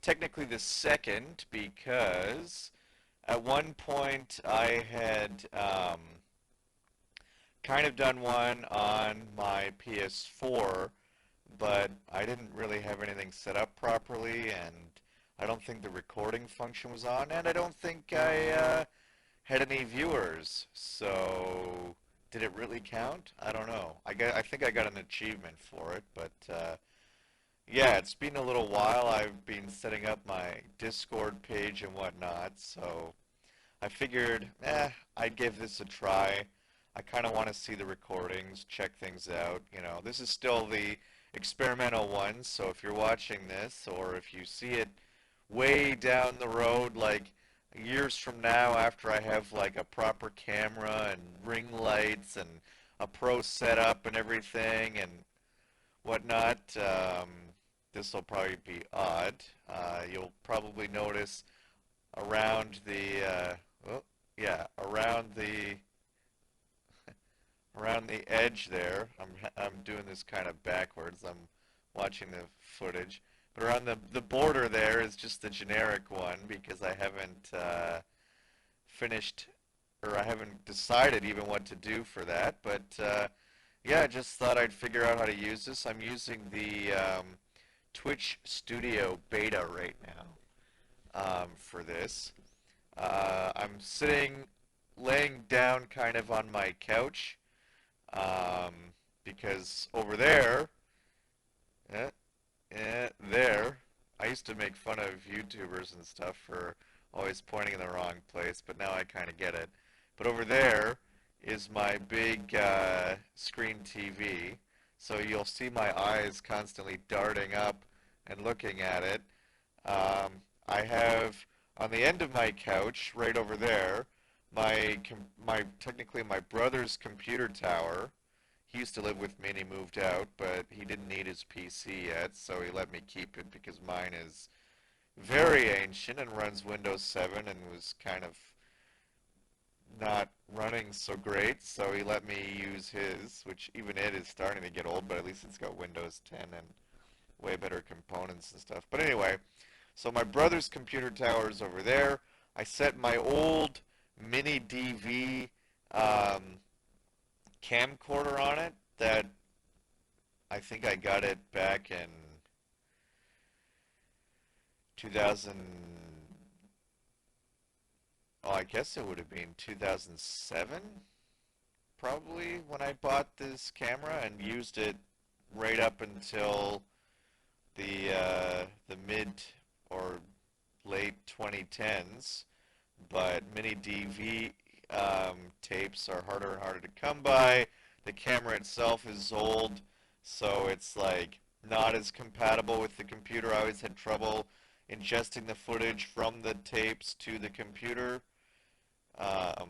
technically the second because at one point I had kind of done one on my PS4, but I didn't really have anything set up properly, and I don't think the recording function was on, and I don't think I had any viewers. So did it really count? I don't know. I think I got an achievement for it, but yeah, it's been a little while. I've been setting up my Discord page and whatnot, so I figured, I'd give this a try. I kind of want to see the recordings, check things out. This is still the experimental one, so if you're watching this, or if you see it way down the road, like years from now, after I have like a proper camera and ring lights and a pro setup and everything and whatnot, this will probably be odd. You'll probably notice around around the edge there. I'm doing this kind of backwards. I'm watching the footage, but around the border there is just the generic one because I haven't finished, or I haven't decided even what to do for that. But yeah, I just thought I'd figure out how to use this. I'm using the Twitch Studio Beta right now for this. I'm laying down kind of on my couch um, because over there, eh, there, I used to make fun of YouTubers and stuff for always pointing in the wrong place, but now I kind of get it. But over there is my big screen TV, so you'll see my eyes constantly darting up and looking at it. I have on the end of my couch, right over there, technically my brother's computer tower. He used to live with me and he moved out, but he didn't need his PC yet, so he let me keep it because mine is very ancient and runs Windows 7 and was kind of not running so great, so he let me use his, which even it is starting to get old, but at least it's got Windows 10 and way better components and stuff. But anyway, so my brother's computer tower is over there. I set my old mini DV camcorder on it that I think I got it back in 2000. Oh, I guess it would have been 2007 probably when I bought this camera and used it right up until the mid or late 2010s. But mini DV tapes are harder and harder to come by. The camera itself is old, so it's like not as compatible with the computer. I always had trouble ingesting the footage from the tapes to the computer, um,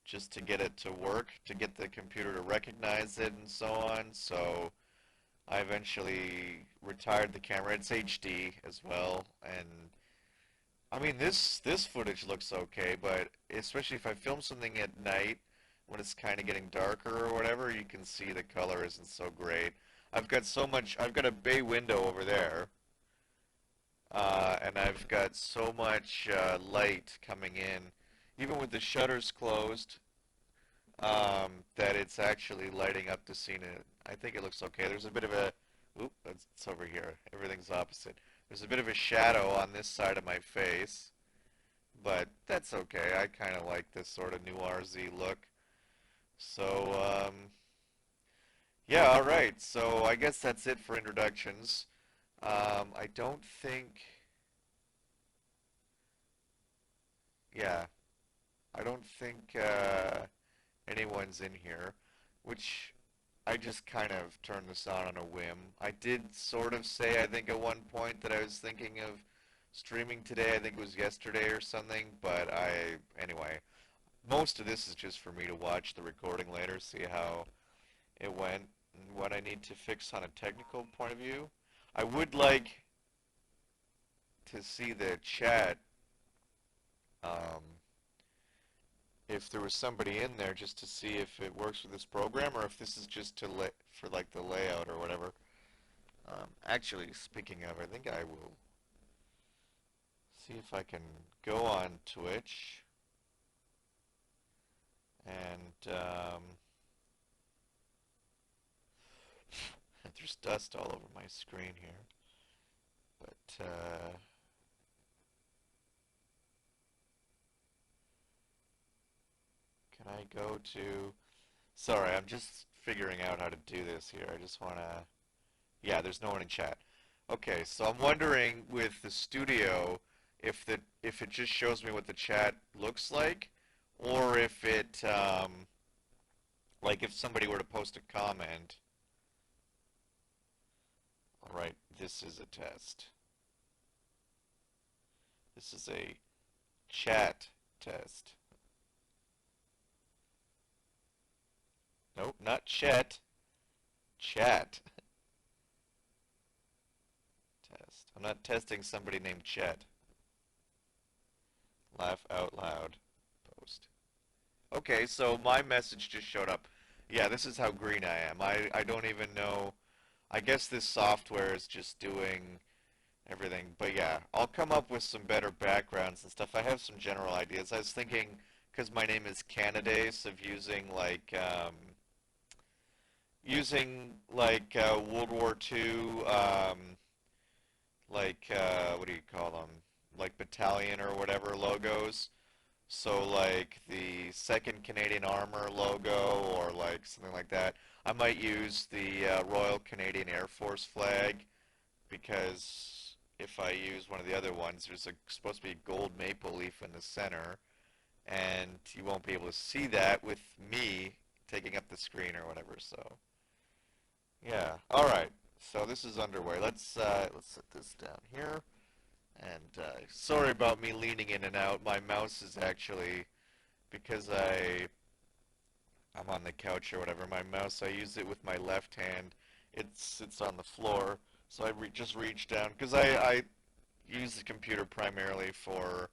just to get it to work, to get the computer to recognize it and so on. So I eventually retired the camera. It's HD as well, and I mean this footage looks okay, but especially if I film something at night when it's kind of getting darker or whatever, you can see the color isn't so great. I've got a bay window over there, and I've got so much light coming in, even with the shutters closed, that it's actually lighting up the scene. I think it looks okay. There's a bit of a, it's over here. Everything's opposite. There's a bit of a shadow on this side of my face, but that's okay. I kind of like this sort of noir-y look. So, yeah, all right. So I guess that's it for introductions. I don't think, yeah, I don't think anyone's in here, which I just kind of turned this on a whim. I did sort of say, I think at one point that I was thinking of streaming today. I think it was yesterday or something, but anyway, most of this is just for me to watch the recording later, see how it went, and what I need to fix on a technical point of view. I would like to see the chat, um, if there was somebody in there, just to see if it works with this program or if this is just for like the layout or whatever. Actually, speaking of, I think I will see if I can go on Twitch and there's dust all over my screen here, but can I go to, sorry, I'm just figuring out how to do this here. I just want to, yeah, there's no one in chat. Okay, so I'm wondering with the studio if it just shows me what the chat looks like, or if it like if somebody were to post a comment. All right, this is a test. This is a chat test. Nope, not chat. Chat. Test. I'm not testing somebody named Chet. Laugh out loud. Post. Okay, so my message just showed up. Yeah, this is how green I am. I don't even know. I guess this software is just doing everything. But yeah, I'll come up with some better backgrounds and stuff. I have some general ideas. I was thinking, because my name is Canadace, of using World War II, what do you call them? Like battalion or whatever logos. So like the 2nd Canadian Armor logo or like something like that. I might use the Royal Canadian Air Force flag, because if I use one of the other ones, there's supposed to be a gold maple leaf in the center, and you won't be able to see that with me taking up the screen or whatever. So yeah, all right. So this is underway. Let's set this down here. And sorry about me leaning in and out. My mouse is actually, because I'm on the couch or whatever, my mouse, I use it with my left hand. It's on the floor, so I just reach down, because I use the computer primarily for,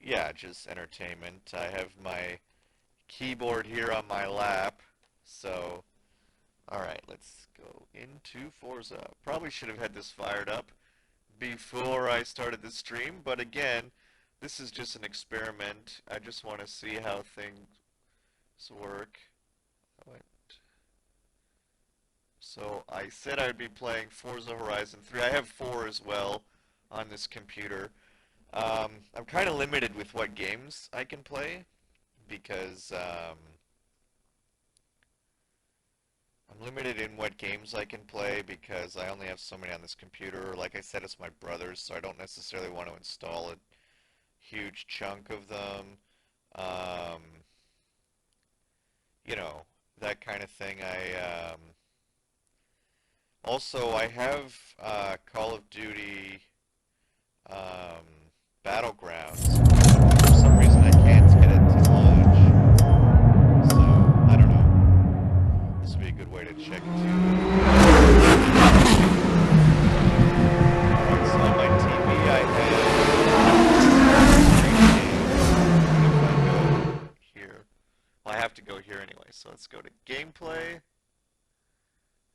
yeah, just entertainment. I have my keyboard here on my lap, so... Alright, let's go into Forza. Probably should have had this fired up before I started the stream, but again, this is just an experiment. I just want to see how things work. So I said I'd be playing Forza Horizon 3. I have 4 as well on this computer. I'm kind of limited with what games I can play, because I'm limited in what games I can play because I only have so many on this computer. Like I said, it's my brother's, so I don't necessarily want to install a huge chunk of them. You know, that kind of thing. Also, I have Call of Duty Battlegrounds. For some reason, I can't get it to launch. So, I don't know. This would be a good way to check it too. Alright, so on my TV I have here. Well, I have to go here anyway, so let's go to gameplay.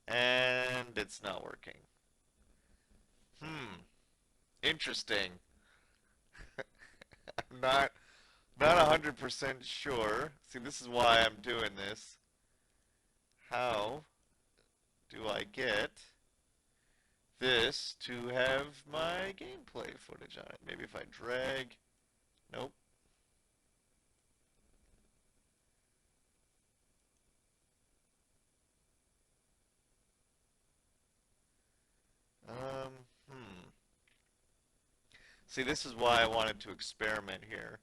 And it's not working. Interesting. I'm not 100% sure. See, this is why I'm doing this. How do I get this to have my gameplay footage on it? Maybe if I drag. Nope. See, this is why I wanted to experiment here.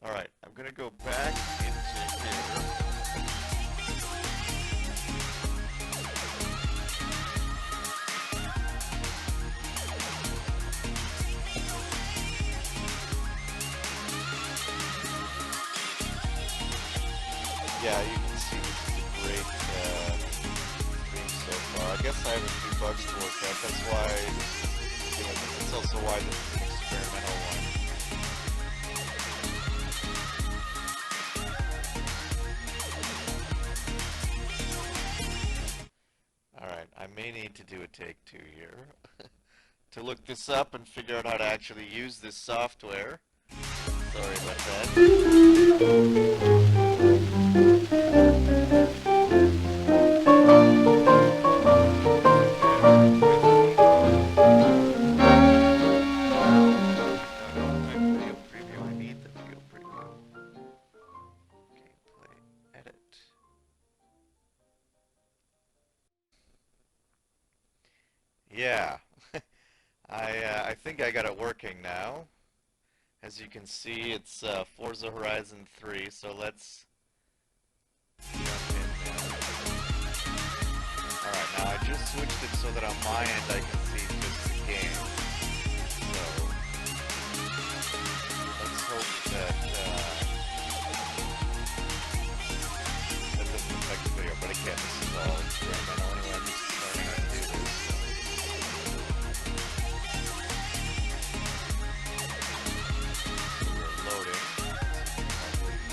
Alright, I'm going to go back into here. Yeah, you can see this is a great stream so far. I guess I have a few bugs to work out. That's why, you know, that's also why this is an experimental one. may need to do a take two here to look this up and figure out how to actually use this software. Sorry about that. Video preview. I need the video preview. Gameplay edit. Yeah, I think I got it working now. As you can see, it's Forza Horizon 3. So let's jump in now. All right, now I just switched it so that on my end I can see just the game. So let's hope that that doesn't affect the video. But again, this is all experimental anyway. I'm just learning how to do this. So we're loading.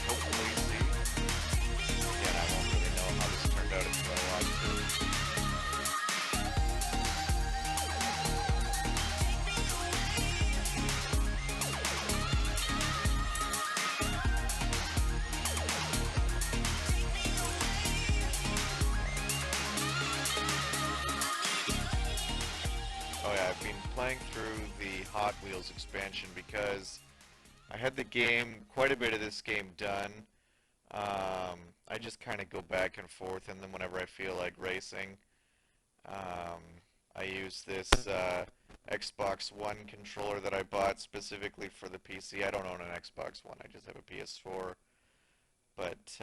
Hopefully see. Again, I won't really know how this turned out until I watch it. Oh yeah, I've been playing through the Hot Wheels expansion because I had the game, quite a bit of this game done. I just kind of go back and forth, and then whenever I feel like racing, um, I use this Xbox One controller that I bought specifically for the PC. I don't own an Xbox One, I just have a PS4. But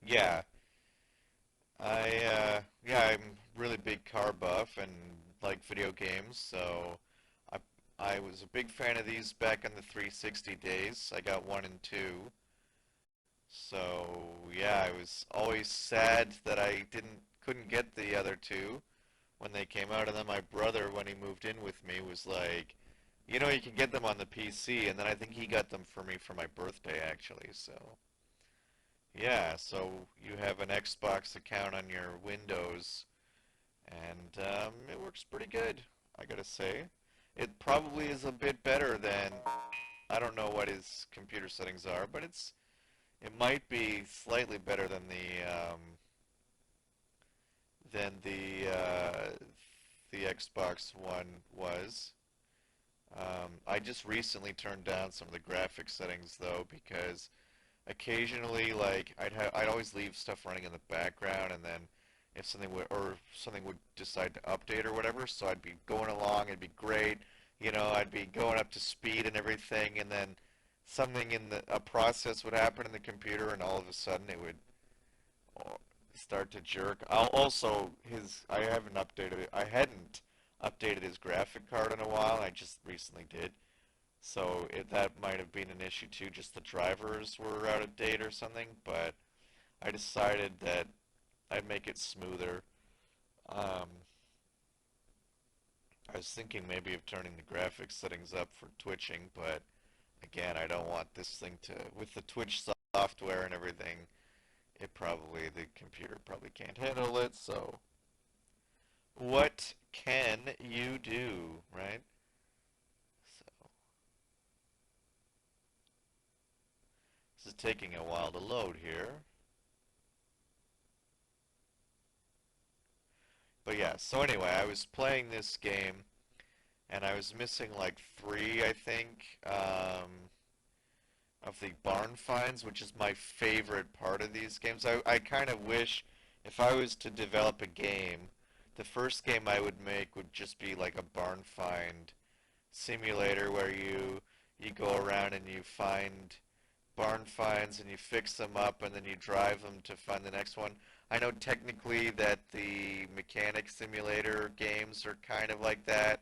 yeah, I'm really big car buff and like video games, so I I was a big fan of these back in the 360 days. I got one and two. So yeah, I was always sad that I couldn't get the other two when they came out, and then my brother, when he moved in with me, was like, you know, you can get them on the PC, and then I think he got them for me for my birthday actually. So yeah, so you have an Xbox account on your Windows, and it works pretty good, I gotta say. It probably is a bit better than, I don't know what his computer settings are, but it might be slightly better than the Xbox One was. I just recently turned down some of the graphics settings though, because occasionally, like, I'd always leave stuff running in the background, and then if something would decide to update or whatever, so I'd be going along, it'd be great, you know, I'd be going up to speed and everything, and then something in a process would happen in the computer, and all of a sudden it would start to jerk. I haven't updated it. I hadn't updated his graphic card in a while. I just recently did. So that might have been an issue too. Just the drivers were out of date or something. But I decided that I'd make it smoother. Um, I was thinking maybe of turning the graphics settings up for twitching, but again, I don't want this thing to, with the Twitch software and everything, the computer probably can't handle it, so what can you do, right? So this is taking a while to load here. But yeah, so anyway, I was playing this game and I was missing like three, I think, of the barn finds, which is my favorite part of these games. I kind of wish if I was to develop a game, the first game I would make would just be like a barn find simulator where you go around and you find barn finds and you fix them up and then you drive them to find the next one. I know technically that the mechanic simulator games are kind of like that,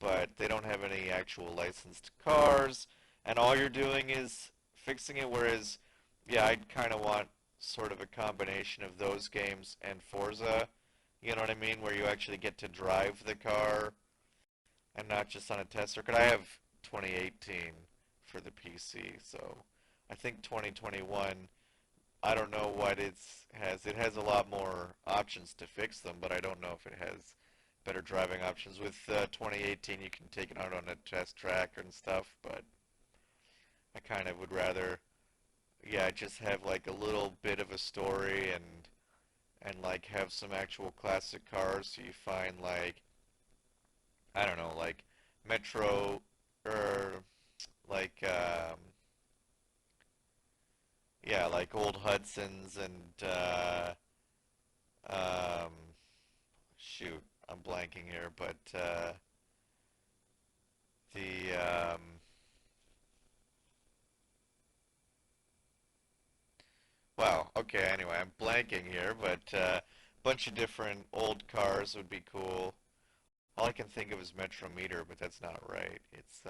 but they don't have any actual licensed cars, and all you're doing is fixing it. Whereas, yeah, I'd kind of want sort of a combination of those games and Forza, you know what I mean, where you actually get to drive the car and not just on a test circuit. I have 2018 for the PC, so I think 2021 I don't know what has. It has a lot more options to fix them, but I don't know if it has better driving options. With 2018, you can take it out on a test track and stuff, but I kind of would rather, yeah, just have like a little bit of a story and like have some actual classic cars. So you find like, I don't know, like Metro or like yeah, like old Hudsons and um shoot, I'm blanking here, but the wow, okay, anyway, I'm blanking here, but bunch of different old cars would be cool. All I can think of is Metrometer, but that's not right. It's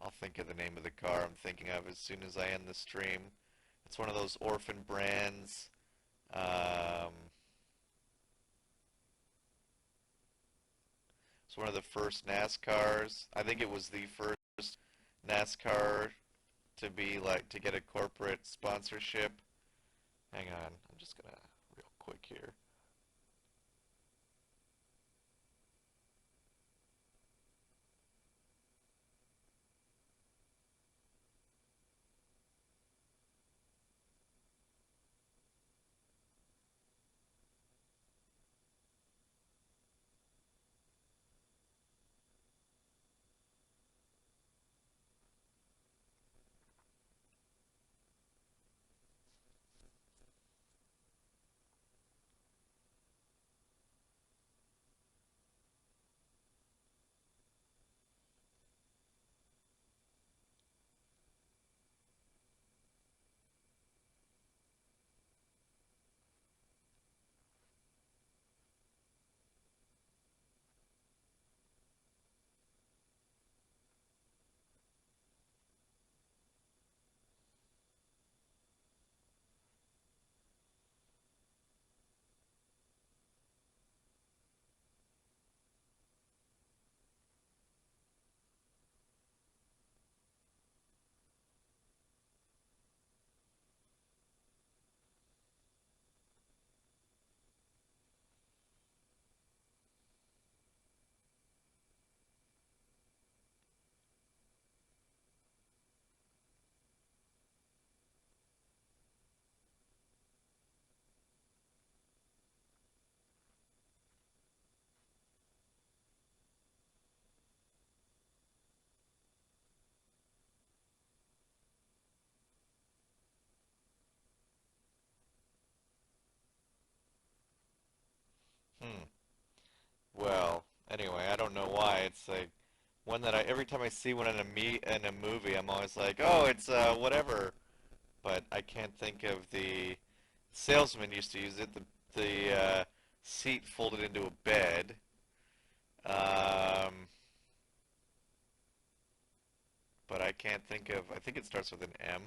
I'll think of the name of the car I'm thinking of as soon as I end the stream. It's one of those orphan brands. Um, it's one of the first NASCARs. I think it was the first NASCAR to be like to get a corporate sponsorship. Hang on, I'm just gonna real quick here. Hmm. Well, anyway, I don't know why. It's like one that I every time I see one in a movie, I'm always like, oh, it's whatever. But I can't think of the salesman used to use it. The seat folded into a bed. Um, but I can't think of. I think it starts with an M.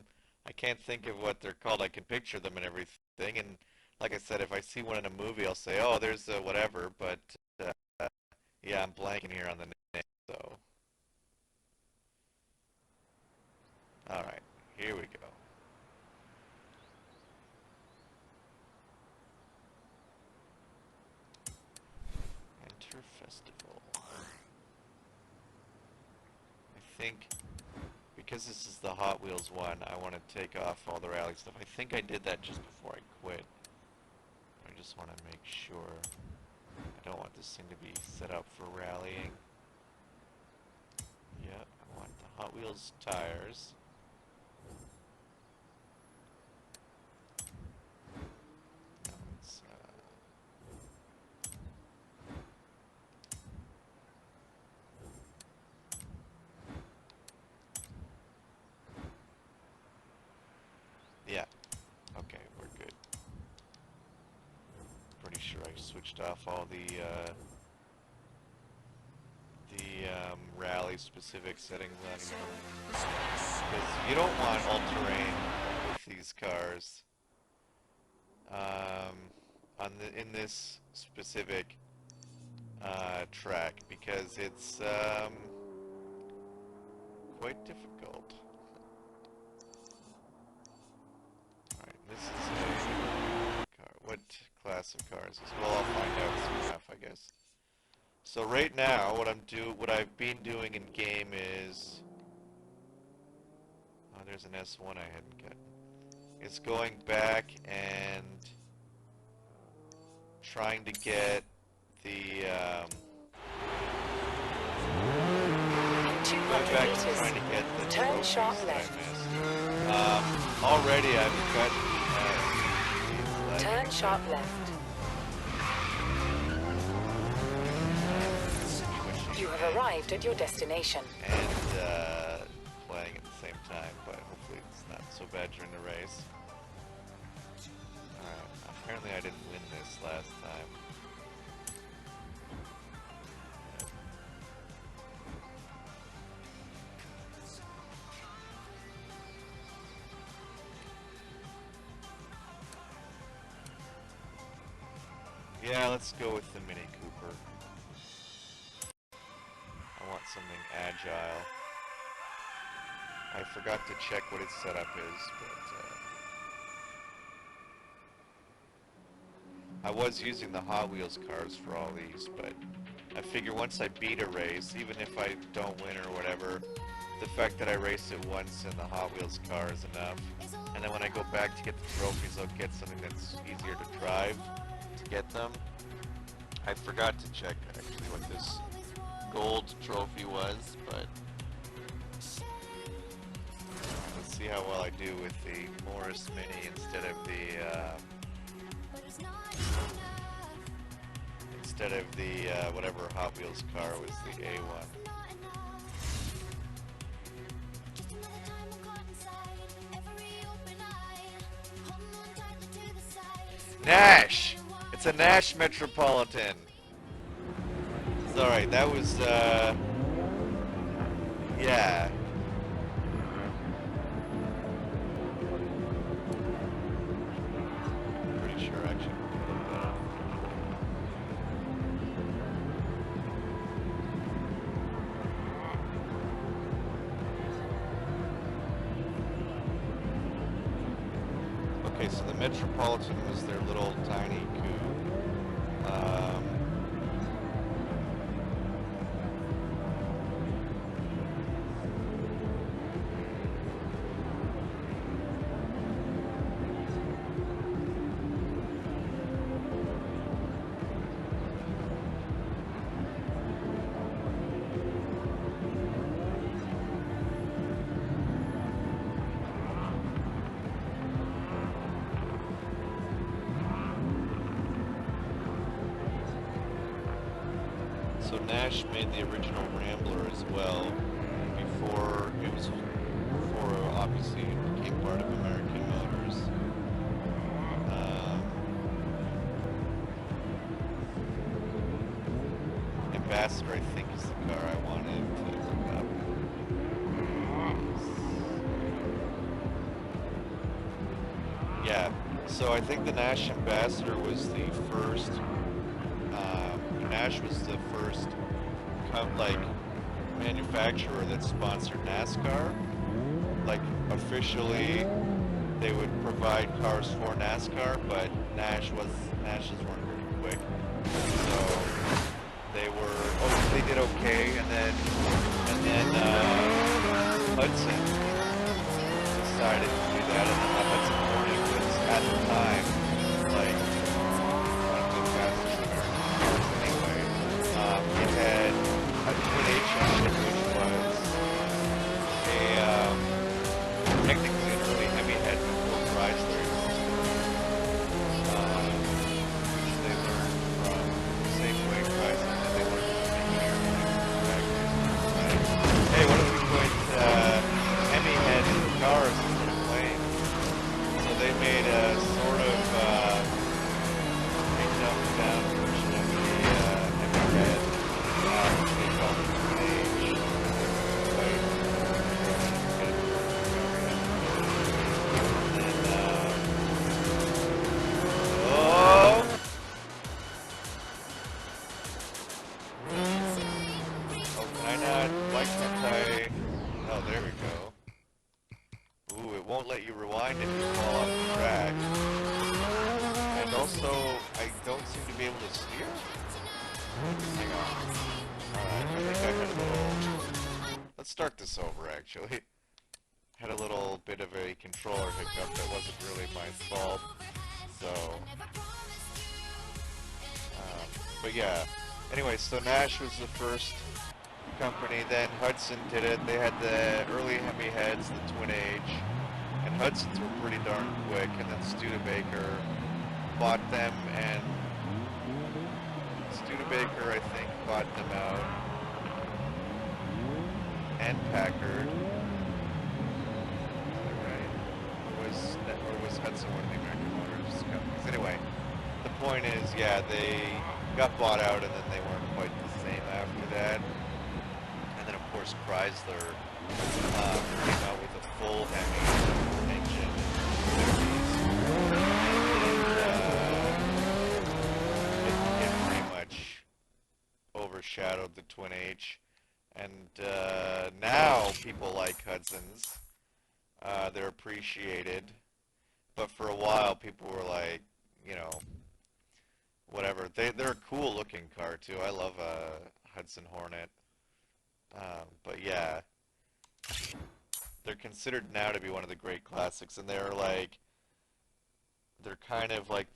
I can't think of what they're called. I can picture them and everything. And like I said, if I see one in a movie, I'll say, oh, there's whatever. But yeah, I'm blanking here on the name. So, all right, here we go. Enter festival. I think because this is the Hot Wheels one, I want to take off all the rally stuff. I think I did that just before I quit. I just want to make sure. I don't want this thing to be set up for rallying. Yep, I want the Hot Wheels tires. Now it's, yeah, okay, we're good. Pretty sure I switched off all the rally specific settings on them. Because you don't want all-terrain with these cars. Um, in this specific track because it's quite difficult. classic cars. Well, I'll find out soon enough, I guess. So right now, what I've been doing in game is, oh, there's an S1 I hadn't gotten. It's going back and trying to get the going back and trying to get the turn sharp trophies that I left. missed. Already I've gotten Turn sharp left. You have arrived at your destination. and playing at the same time, but hopefully it's not so bad during the race. Alright, apparently I didn't win this last time. Yeah, let's go with the Mini Cooper. I want something agile. I forgot to check what its setup is, but I was using the Hot Wheels cars for all these, but I figure once I beat a race, even if I don't win or whatever, the fact that I raced it once in the Hot Wheels car is enough. And then when I go back to get the trophies, I'll get something that's easier to drive to get them. I forgot to check actually what this gold trophy was, but let's see how well I do with the Morris Mini instead of the whatever Hot Wheels car was the A1. Nash! It's a Nash Metropolitan. It's alright, that was, yeah. Pretty sure actually. Okay, so the Metropolitan was their little tiny coupe. So Nash made the original Rambler as well, before obviously it became part of American Motors. Ambassador, I think, is the car I wanted to look up. Yeah, so I think the Nash Ambassador was the first. Nash was the first manufacturer that sponsored NASCAR. Like officially, they would provide cars for NASCAR, but Nash's weren't very quick. So they did okay, and then Hudson decided to do that, and then the Hudson Hornet was at the time like one of the fastest American cars anyway. It had a twin H engine, which was technically an early Hemi head before Chrysler existed. They learned from Safeway Chrysler, and they learned from making airplanes factories. Hey, what if we put Hemi heads in cars instead of planes? So they made a sort of this here? Hang on. Alright, I think I had a little... Let's start this over, actually. Had a little bit of a controller hiccup that wasn't really my fault. So... but yeah. Anyway, so Nash was the first company, then Hudson did it. They had the early Hemi heads, the Twin Age, and Hudson's were pretty darn quick, and then Studebaker bought them, and Studebaker, I think, bought them out, and Packard, right? Or was Hudson one of the American Motors companies? Anyway, the point is, yeah, they got bought out, and then they weren't quite the same after that. And then, of course, Chrysler came out with a full Hemi engine in the 50s. And it pretty much overshadowed the Twin H. And now people like Hudson's. They're appreciated. But for a while, people were like, you know, whatever. They're a cool looking car too. I love a Hudson Hornet. But yeah, they're considered now to be one of the great classics, and they're kind of like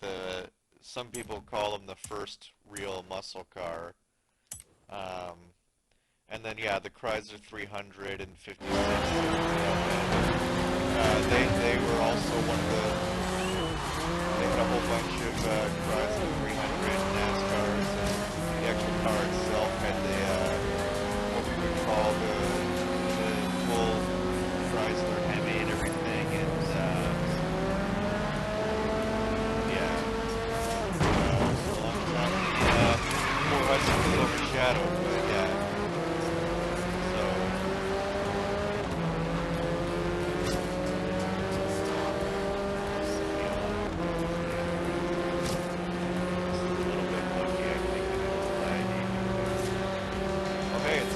some people call them the first real muscle car. And then yeah, the Chrysler 300 and 56. They were also one of the. They had a whole bunch of Chrysler 300 NASCARs, and the actual car itself had what we would call the full Chrysler Hemi and everything, and yeah, it was a long time before Hudson was overshadowed, but yeah.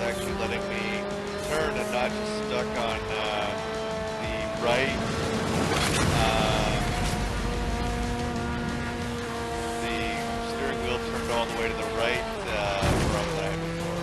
Actually letting me turn and not just stuck on the right. The steering wheel turned all the way to the right from that before.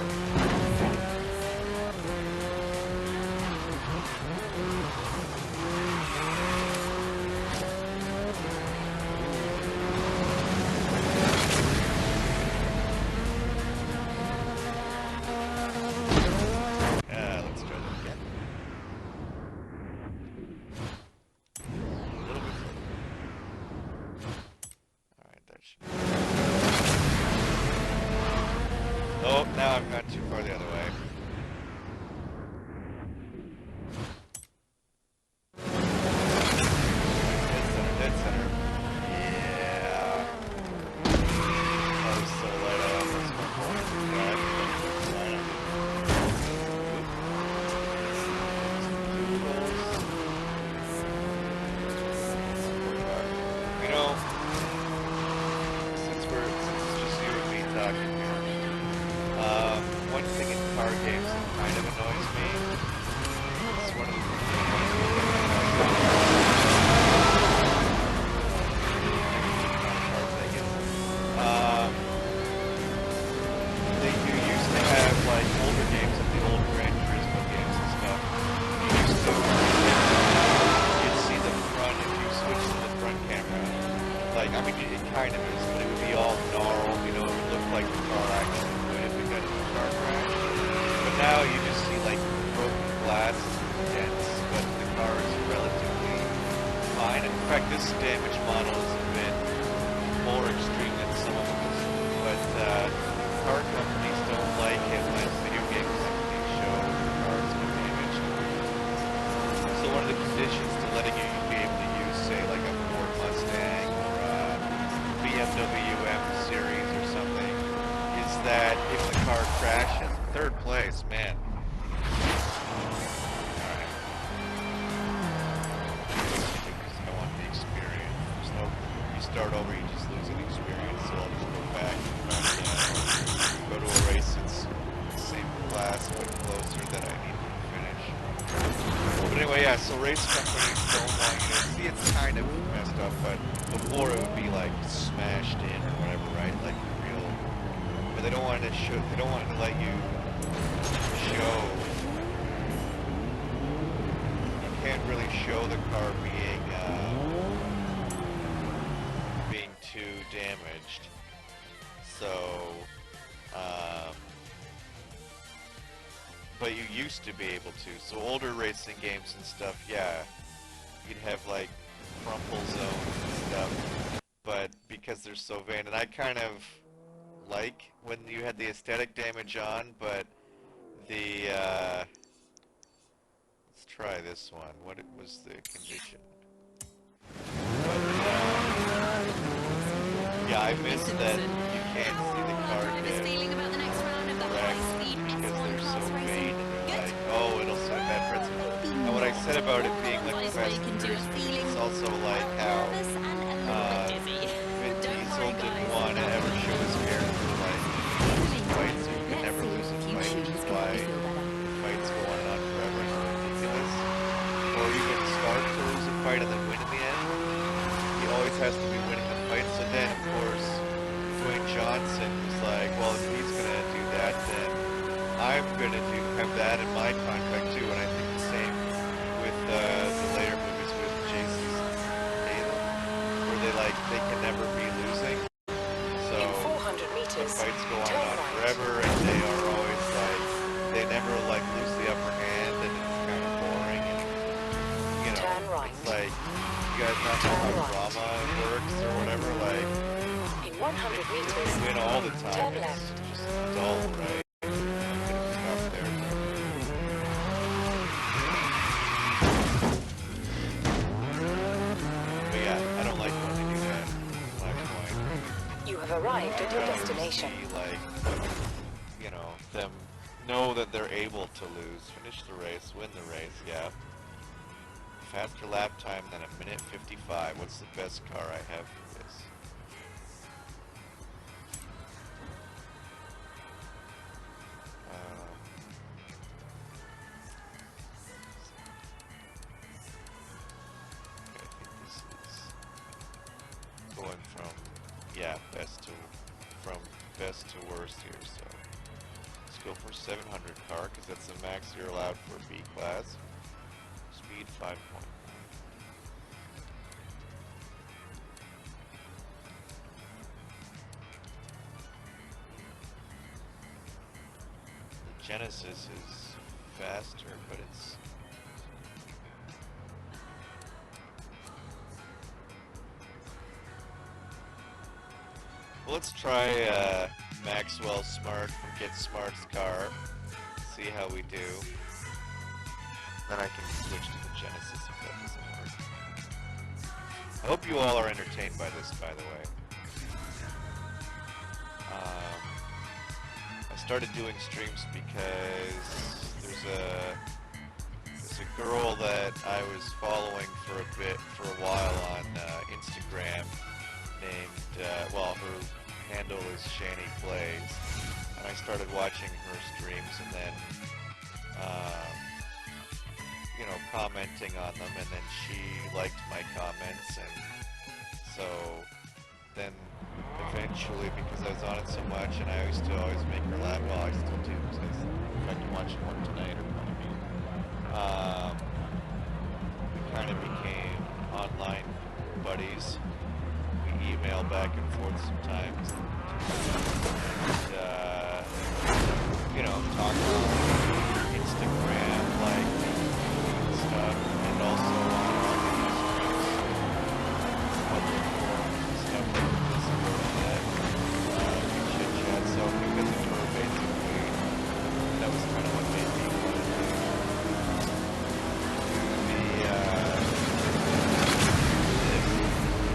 Oh, now I've gone too far the other way. Dead center. Yeah. I was so light, I almost went for it. You know, since it's just you and me talking here, one thing in car games that kind of annoys me, it's one of the things that annoys me you used to have like older games, like the old Gran Turismo games and stuff. You'd see the front if you switched to the front camera. Like, I mean, it kind of is, but it would be all gnarled, you know, it would look like the car actually would if it got in a car crash. But now you just see like broken glass and dents, but the car is relatively fine. In fact, this damage model is a bit more extreme than some of them. But car companies don't like it when video game companies show cars get damaged. So one of the conditions to letting you be able to use, say, like a Ford Mustang or a BMW M Series or something, is that if the car crashes, third place, man. Alright. I want the experience. There's no, you start over, you just lose an experience, so I'll just go back and go to a race that's the same class but closer that I need to finish. But anyway, yeah, so race companies don't want you to see, it's kind of messed up, but before it would be like smashed in or whatever, right? Like or they don't want to show, they don't want to let you show. You can't really show the car being too damaged. So, but you used to be able to. So older racing games and stuff, yeah, you'd have like crumple zones and stuff. But because they're so vain, and I kind of like when you had the aesthetic damage on, but the let's try this one. What it was the condition? But, yeah, I miss that you can't see the car get wrecked because they're so vain and they're like, oh, it'll set a bad precedent. And what I said about it being like Fast and Furious, it's also like how Vin Diesel didn't want to ever show his character like losing fights, so you could never lose a fight, which is why fights go on and on forever and are ridiculous. Or even Stark to lose a fight and then win in the end. He always has to be winning the fight. So then, of course, Dwayne Johnson was like, well, if he's gonna do that, then I'm gonna have that in my contract too. And I think the same with the later movies with Jason Statham, where they can never be losing. So in 400 meters, the fights go on turn and on right. forever, and they are always like they never like lose the upper hand, and it's kind of boring. And you know, Turn right. it's like you guys not know how drama works or whatever. Like In 100 they meters, win all the time. turn It's left. just dull, right? Stop there. But yeah, I don't like when they do that. That's my point. You have arrived at your I'd rather destination. see, like, you know, them know that they're able to lose, finish the race, win the race, yeah. Faster lap time than 1:55. What's the best car I have for this? Okay, I think this is going from, yeah, from best to worst here, so let's go for 700 car, because that's the max you're allowed for B class. Speed 5.9. The Genesis is faster, but it's well, let's try Maxwell Smart from Get Smart's car. See how we do. Then I can switch to the Genesis if that doesn't work. I hope you all are entertained by this, by the way. I started doing streams because there's a girl that I was following for a while on Instagram named, well, her handle is Shani Plays, and I started watching her streams and then, you know, commenting on them, and then she liked my comments, and so then eventually, because I was on it so much, and I used to always make her laugh, well, I still do, because in fact I'm watching one tonight, or probably, we kind of became online buddies. We email back and forth sometimes, and you know, talk on Instagram, like, stuff, and also on public forums and stuff like this that we chit chat. So because of her, basically, that was kind of what made me want to do this.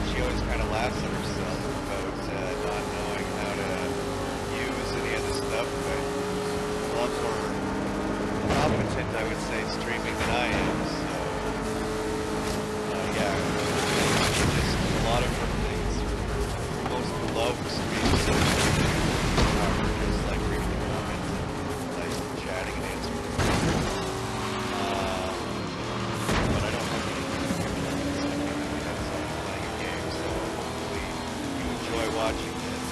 She always kind of laughs at herself about not knowing how to use any of the stuff, but a lot more competent, I would say, streaming than I am, so, yeah, just a lot of her things, her most beloved streams are just, like, reading the comments and, like, chatting and answering but I don't have any that's playing a game, so hopefully you enjoy watching this.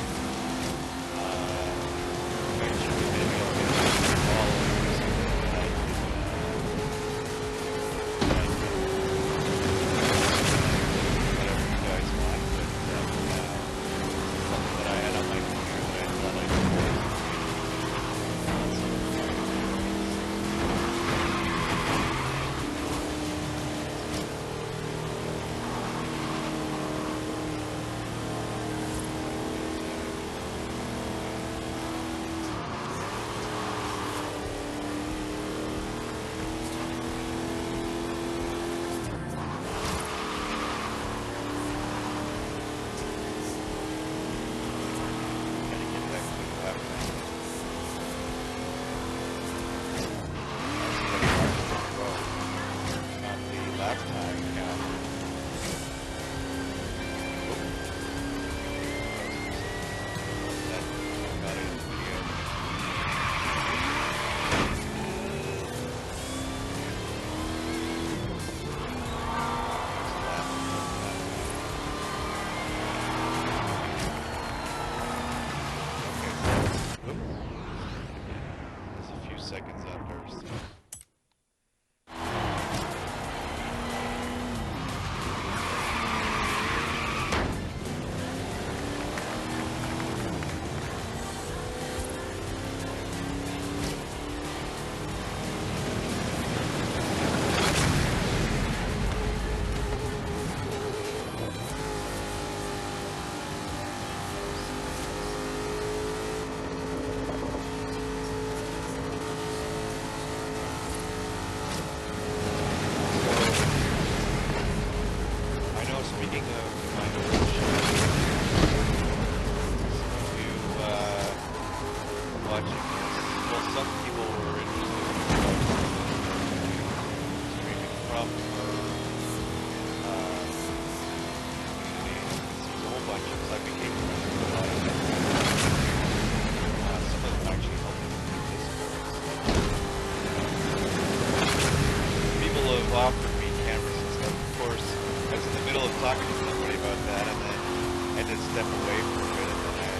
had to step away for a bit, and then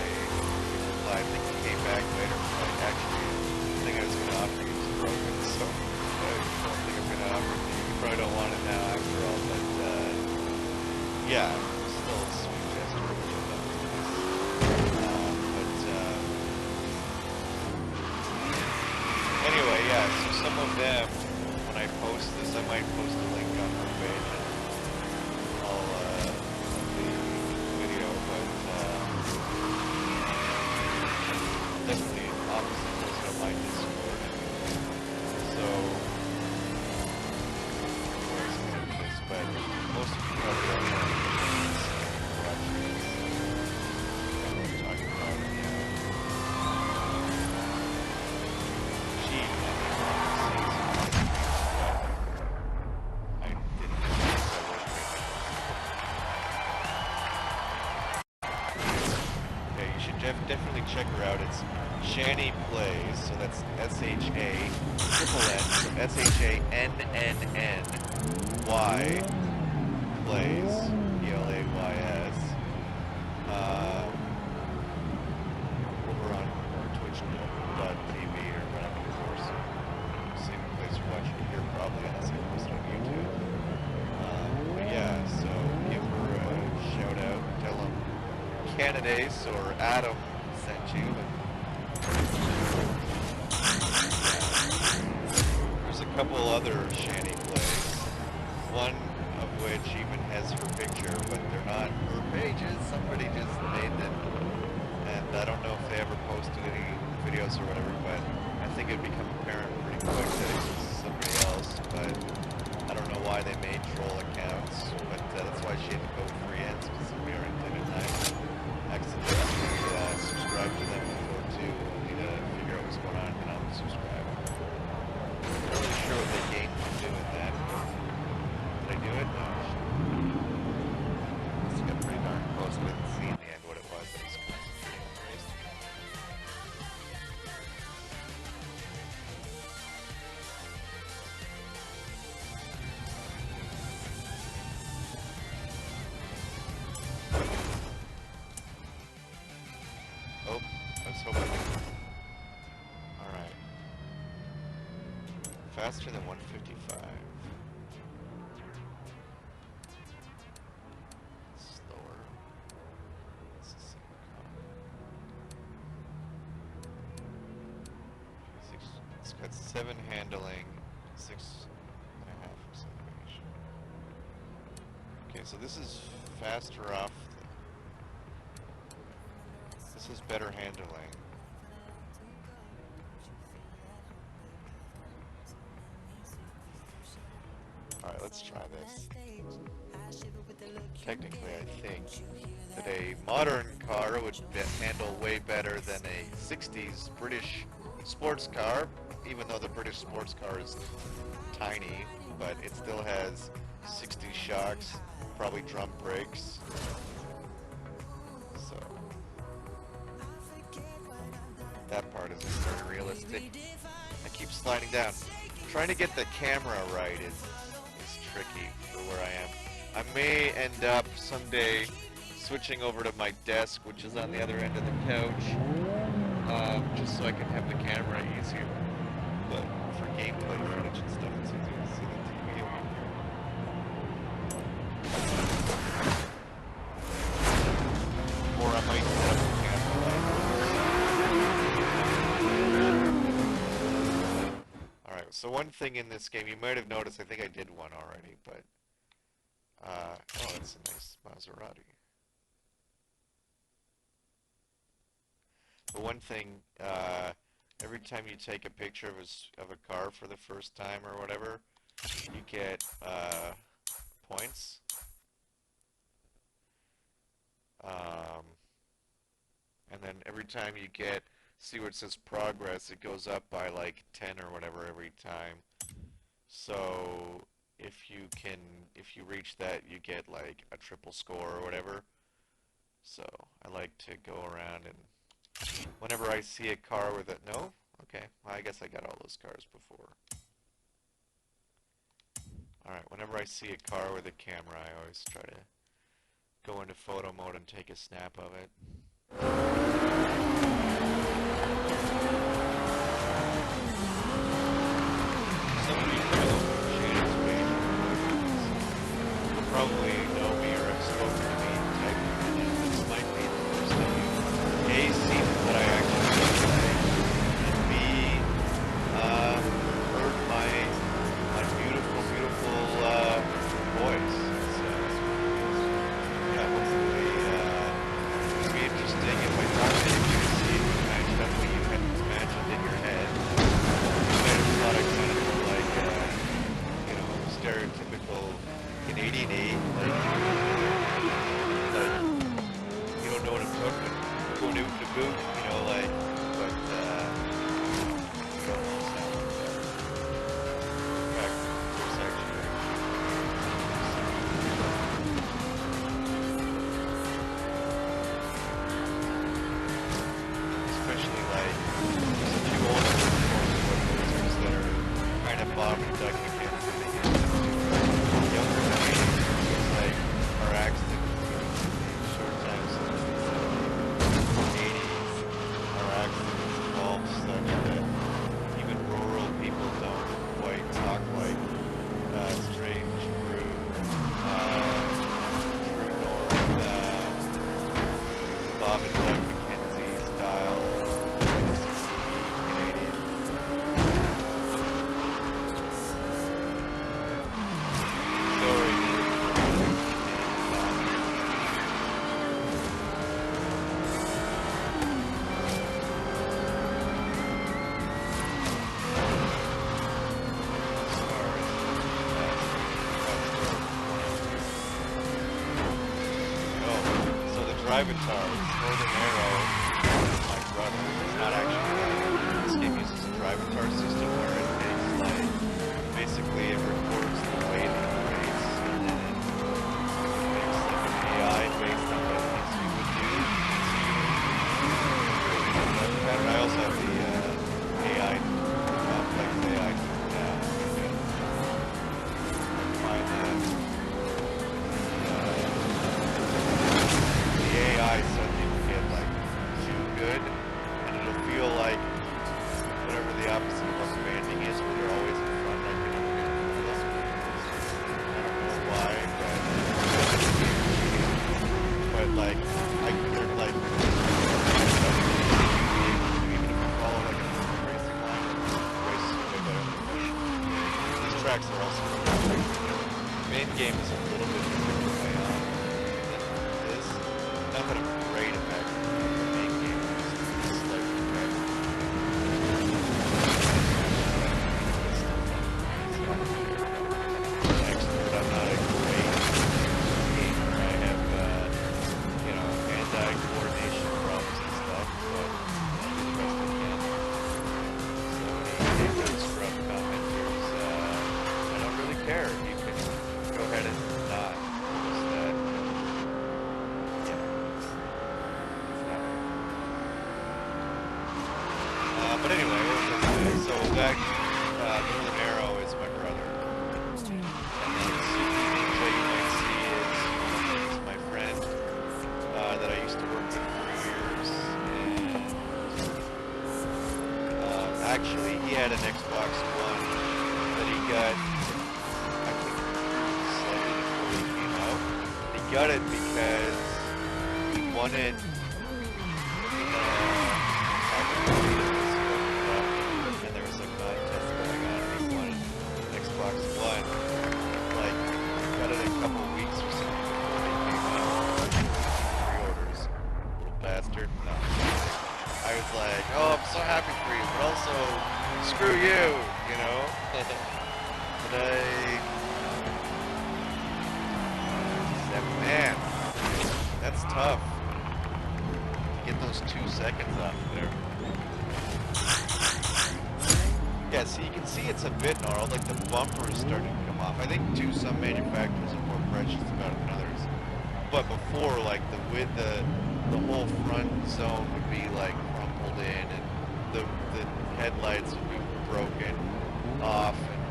I think he came back later. Like, actually, the thing I was going to offer you is broken, so I don't think I'm going to offer it to you. You probably don't want it now after all, but yeah, still a sweet gesture, which I thought was nice. Anyway, yeah, so some of them, when I post this, I might post a link on my page and all the video, but definitely obviously post it on my Discord. So, where is this? But most of you probably don't know watching this. I know what I'm talking about, yeah. She, I didn't think I would. Okay, you should definitely check her out. It's Shani Plays, so that's S-H-A triple N, so S-H-A-N-N-N-Y Plays, P-L-A-Y-S. Over on twitch.tv or whatever, of course. Same place you're watching it here, probably, unless I post it on YouTube. But yeah, so give her a shout out. Tell them Canadace or Adam sent you. And there's a couple other Shani plays. One of which even has her picture, but they're not her pages. Somebody just made them. And I don't know if they ever posted any videos or whatever, but I think it'd become apparent pretty quick that it was somebody else. But I don't know why they made troll accounts, but that's why she had to go free ends, because we are in and I accidentally subscribed to them before too, only to figure out what's going on and unsubscribe. I'm not really sure what they gained from doing that, but did I do it? No. This got pretty darn close. I didn't see in the end what it was. I was concentrating on the race. Oh, I was hoping. Alright. Faster than 155. Slower. It's the same car. It's got 7 handling, 6.5 acceleration. Okay, so this is faster off. This is better handling. Alright, let's try this. Technically, I think that a modern car would handle way better than a 60s British sports car, even though the British sports car is tiny, but it still has 60 shocks, probably drum brakes. So, that part is very realistic. I keep sliding down. Trying to get the camera right is tricky for where I am. I may end up someday switching over to my desk, which is on the other end of the couch, just so I can have the camera easier. But for gameplay footage and stuff, it's easier to see the TV over here. Or I might set up the camera light. Alright, so one thing in this game, you might have noticed, I think I did one already, but oh, that's a nice Maserati. But one thing, every time you take a picture of a car for the first time or whatever, you get points. And then every time you see where it says progress, it goes up by like 10 or whatever every time. So if you reach that, you get like a triple score or whatever. So I like to go around and whenever I see a car with it, no? Okay, well, I guess I got all those cars before. Alright, whenever I see a car with a camera, I always try to go into photo mode and take a snap of it. Some of you know Shannon's page will probably know me or have spoken to me technically, and this might be the first time you've A, seen what I actually look like, and B, heard my beautiful, beautiful voice. So, yeah, hopefully it'll be interesting if I talk to you to see if you matched up what you had imagined in your head. You might have thought I kind of looked like, stereotypical Canadian-y, like, you don't know what I'm talking about. Going out to boot, like, but, you don't all sound like that. In fact, there's actually, especially like, there's a few older performers that are kind of Bob and Doug McKenzie. Younger than me, it's like our accent short time since the 80s, our accent has evolved such that even rural people don't quite talk like strange, rude, true north, Bob and Doug McKenzie style Canadian. Sorry. Drivatar, Northern Arrow, my brother. It's not actually this game uses a Drivatar system where it takes like basically it records the way that you race and then it makes like an AI based on what it thinks you would do. And I also have the AI complex AI now. Find that. AI suddenly will get like too good, and it'll feel like whatever the opposite of commanding is, where they're always in front, like they never get through them. I don't know why, but like they're like even if you follow like a racing line, race way better. These tracks are also the main game is a little bit different than this. Not that I'm great at that. The main game is slightly better. Expert, I'm not a great gamer. I have, hand-eye coordination problems and stuff, but I do the best I can. So any ignorance from commenters, I don't really care. You can go ahead and not. Just that. But anyway, so that Northern Arrow is my brother. And then Suki Ninja, you might see, is my friend that I used to work with for years. And actually, he had an Xbox One that he got, I think, slightly before he came out. He got it because he wanted and there was a contest going on and he wanted an Xbox One. Like, got it a couple of weeks or something before they came out. Pre-orders. Little bastard. No. I was like, oh, I'm so happy for you, but also, screw you, you know? But man, that's tough. Get those 2 seconds off there. Yeah, so you can see it's a bit gnarled, like the bumper is starting to come off. I think too, some manufacturers are more precious about it than others. But before, like the whole front zone would be like crumpled in, and the headlights would be broken off, and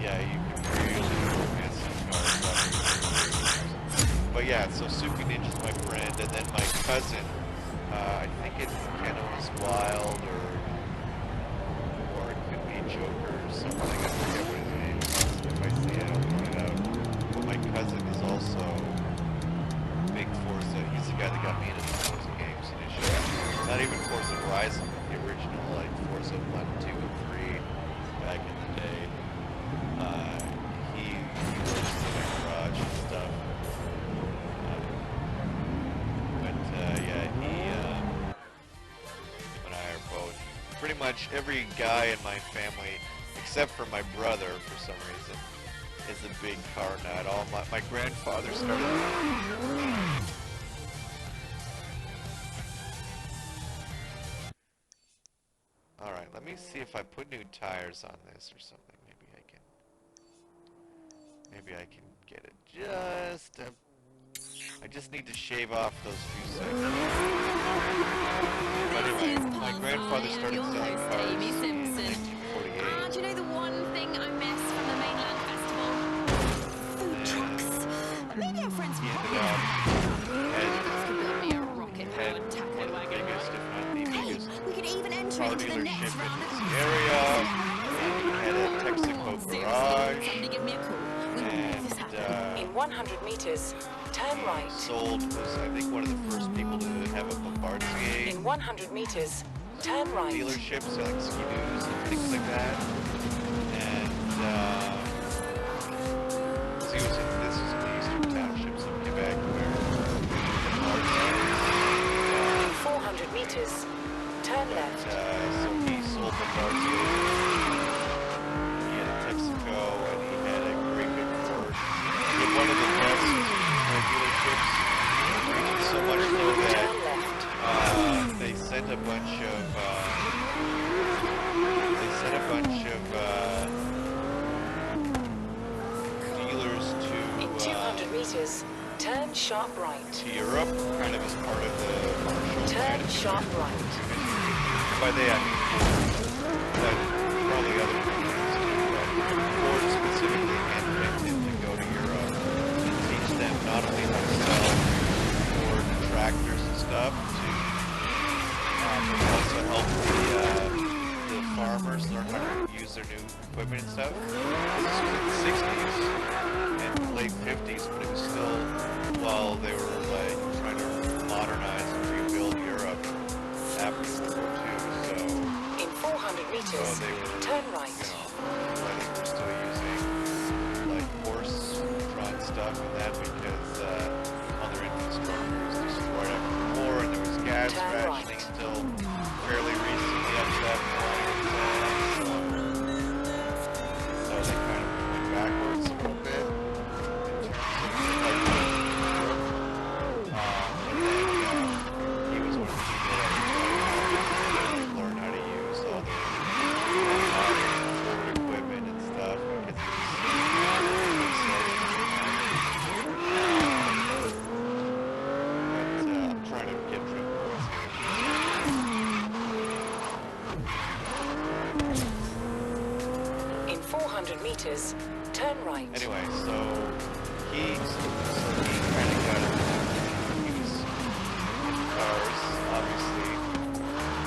yeah, you can really miss some cars. But but yeah, so Suki Ninja's my friend, and then my cousin, I think it's Keno's Wild, or it could be Joker or something. I forget what his name is. If I see it, I'll point it out. But my cousin is also big Forza. He's the guy that got me into the Forza games initially. Not even Forza Horizon, but the original, like Forza 1, 2, and 3 back in the day. He works in my garage and stuff. Yeah, he and I are both. Pretty much every guy in my family, except for my brother, for some reason, is a big car nut. All my grandfather started. All right, let me see if I put new tires on this or something. Maybe I can get it just. I just need to shave off those few seconds. But anyway, my grandfather started selling cars in 1948. Do you know the one thing I miss from the mainland festival? Food trucks. Maybe our friends He from ended up build me a rocket-powered taco one of the wagon. biggest, if not the Hey, biggest, we could even enter car into the next dealership round in of this area. And he had a Texaco garage. Somebody give me a call. We will make this happen. In 100 meters, turn right. Was I think one of the first people to have a Bombardier In 100 meters, turn right. dealership, selling ski-doos and things like that. And so this is in the Eastern Townships of Quebec, where In 400 meters, turn left. so he sold Bombardier. He had a Texaco, and he had a great big Porsche. He had one of the best dealerships, so much so that Turn left. they sent a bunch of dealers In 200 meters, turn sharp right. to Europe, kind of as part of the Marshall Turn Plan. sharp right. By they, I mean Ford, but probably other companies too. But Ford specifically handpicked him to go to Europe and teach them not only how to sell Ford tractors and stuff, but also help the farmers learn how to use their new equipment and stuff. This was in the 60s and late 50s, but it was still while they were like trying to modernize and rebuild Europe after World War II. So In 400 meters, they were, turn right. I think we're still using like horse-drawn stuff and that because all their infrastructure was destroyed after the war, and there was gas Turn rationing right. until fairly recently up to that point. So they kind of went backwards a little bit in terms of like, but then he was one of the people that really learned how to use all the modern Ford equipment and stuff because he was I'm trying to get to points In 400 meters, turn right. Anyway, so he kind of got into he was into cars, obviously.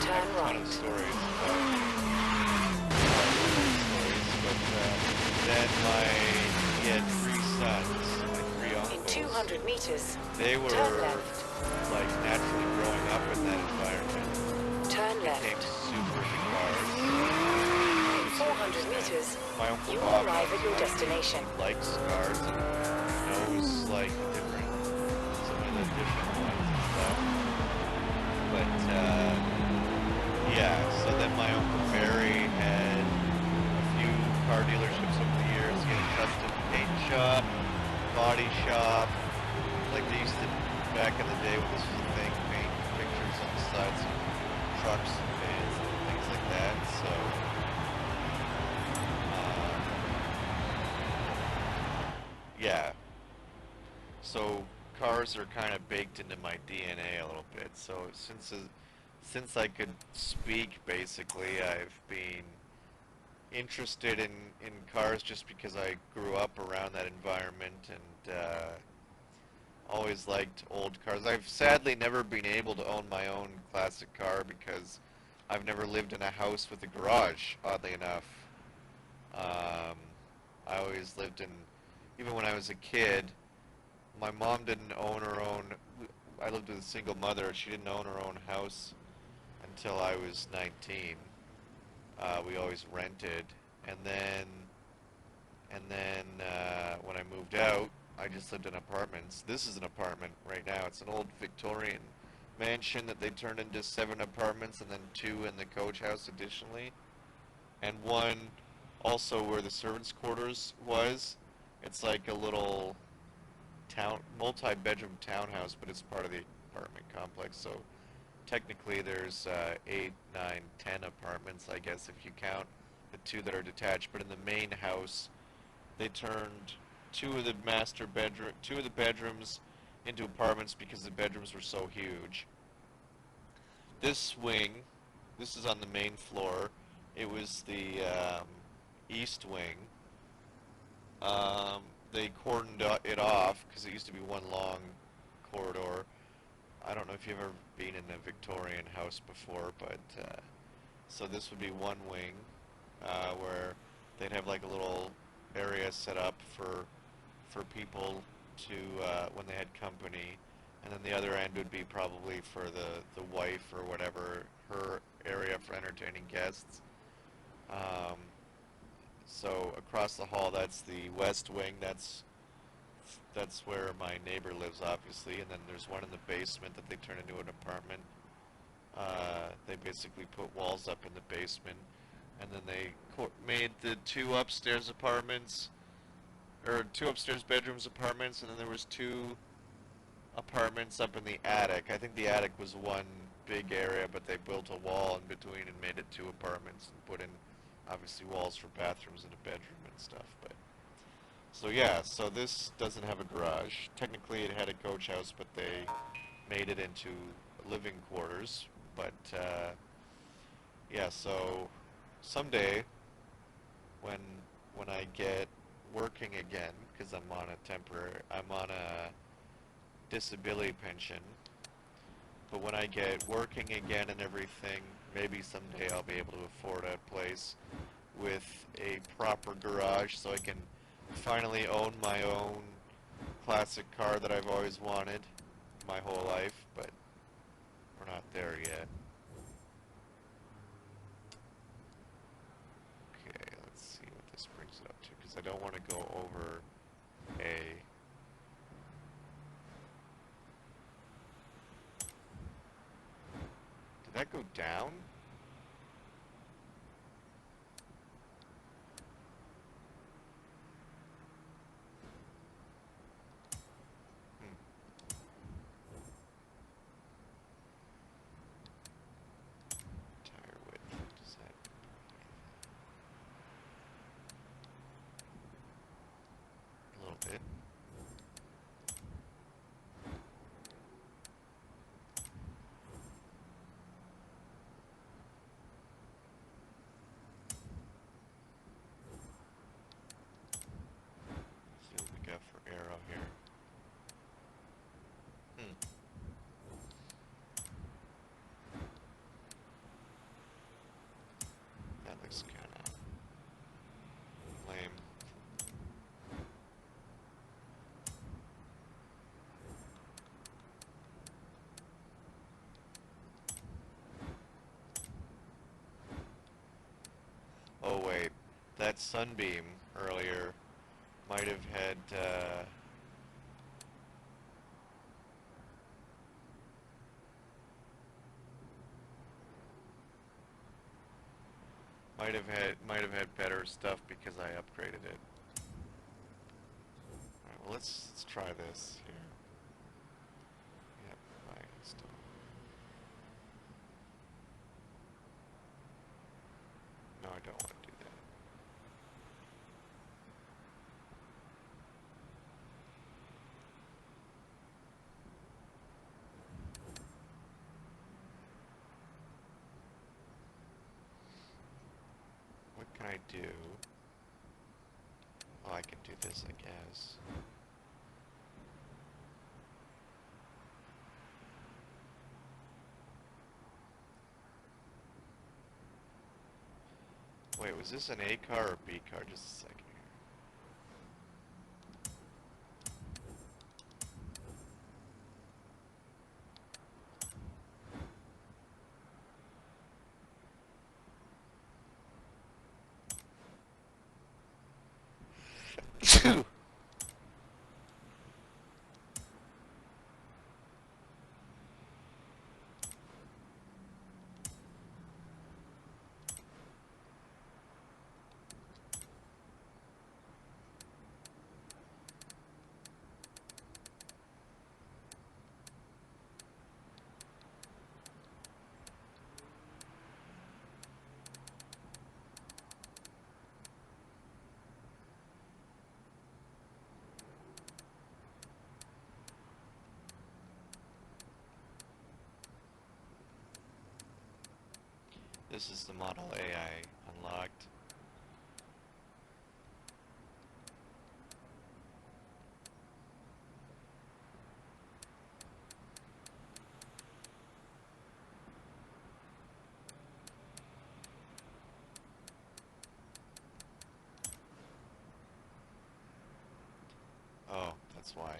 Turn A ton right. of stories about but then he had three sons, my three In uncles. 200 meters, They were turn left. like naturally growing up in that environment. Turn Became left. super into cars. In 400 meters, My uncle you Bob will arrive at your destination. likes cars and knows like different some of the different ones and stuff. But yeah, so then my uncle Barry had a few car dealerships over the years. He had a custom paint shop, body shop. Like they used to back in the day when this was a thing, paint pictures on the sides of trucks and vans and things like that. So yeah. So cars are kind of baked into my DNA a little bit. So since I could speak, basically, I've been interested in cars just because I grew up around that environment, and always liked old cars. I've sadly never been able to own my own classic car because I've never lived in a house with a garage, oddly enough. Um, I always lived in, even when I was a kid, my mom didn't own her own, I lived with a single mother. She didn't own her own house until I was 19. We always rented. And then, when I moved out, I just lived in apartments. This is an apartment right now. It's an old Victorian mansion that they turned into 7 apartments and then 2 in the coach house additionally. And one also where the servants' quarters was. It's like a little multi-bedroom townhouse, but it's part of the apartment complex. So technically there's 8, 9, 10 apartments, I guess, if you count the 2 that are detached. But in the main house, they turned 2 of the bedrooms into apartments because the bedrooms were so huge. This wing, this is on the main floor. It was the east wing. They cordoned it off because it used to be one long corridor. I don't know if you've ever been in a Victorian house before, but so this would be one wing where they'd have like a little area set up for people to when they had company, and then the other end would be probably for the wife or whatever, her area for entertaining guests. Um, so across the hall, that's the west wing. That's where my neighbor lives, obviously, and then there's one in the basement that they turned into an apartment. They basically put walls up in the basement, and then they made the 2 upstairs apartments, or 2 upstairs bedrooms apartments, and then there was 2 apartments up in the attic. I think the attic was one big area, but they built a wall in between and made it 2 apartments and put in obviously walls for bathrooms and a bedroom and stuff. But so yeah, so this doesn't have a garage. Technically it had a coach house, but they made it into living quarters. But yeah, so someday when I get working again, because I'm on a disability pension, but when I get working again and everything, maybe someday I'll be able to afford a place with a proper garage so I can finally own my own classic car that I've always wanted my whole life, but we're not there yet. Okay, let's see what this brings it up to, because I don't want to go over a... Did that go down? Tire width, does that... A little bit. See what we got for arrow here. That looks kind of lame. Oh wait, that sunbeam earlier might have had might have had better stuff because I upgraded it. Alright, well let's try this here. Yep, I install. No, I don't want to do that. What can I do? Oh, I can do this, I guess. Wait, was this an A car or B car? Just a second here. This is the Model A I unlocked. Oh, that's why.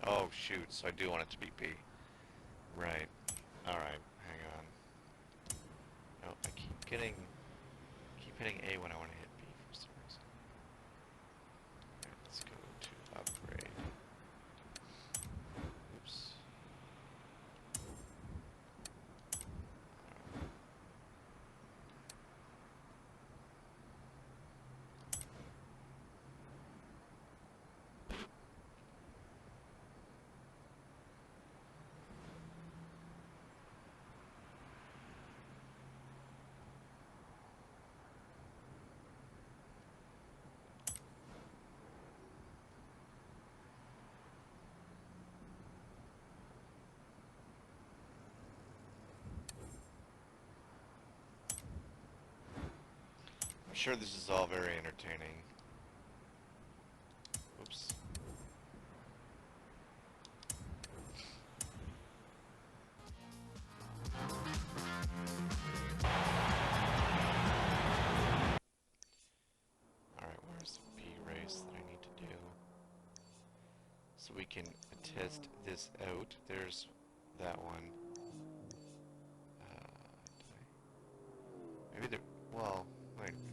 Oh shoot, so I do want it to be B. Right. Alright, hang on. No, I keep hitting A when I want to hit B for some reason. Alright, let's go to upgrade. Oops. I'm sure this is all very entertaining. Oops. Alright, where's the B race that I need to do? So we can test this out. There's that one. Maybe there... Well, wait a minute.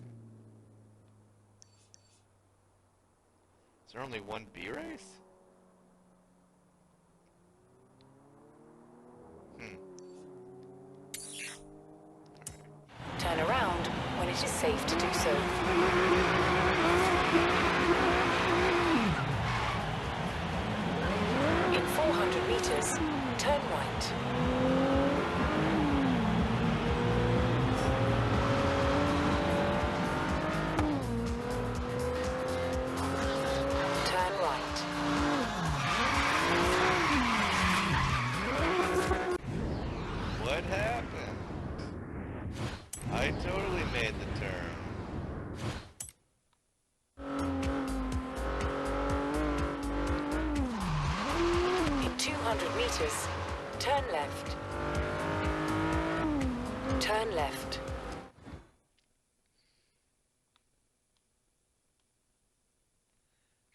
Is there only one B race? Turn around when it is safe to do so. In 400 meters, turn right. Turn right. What happened? I totally made the turn. In 200 meters, turn left. Turn left.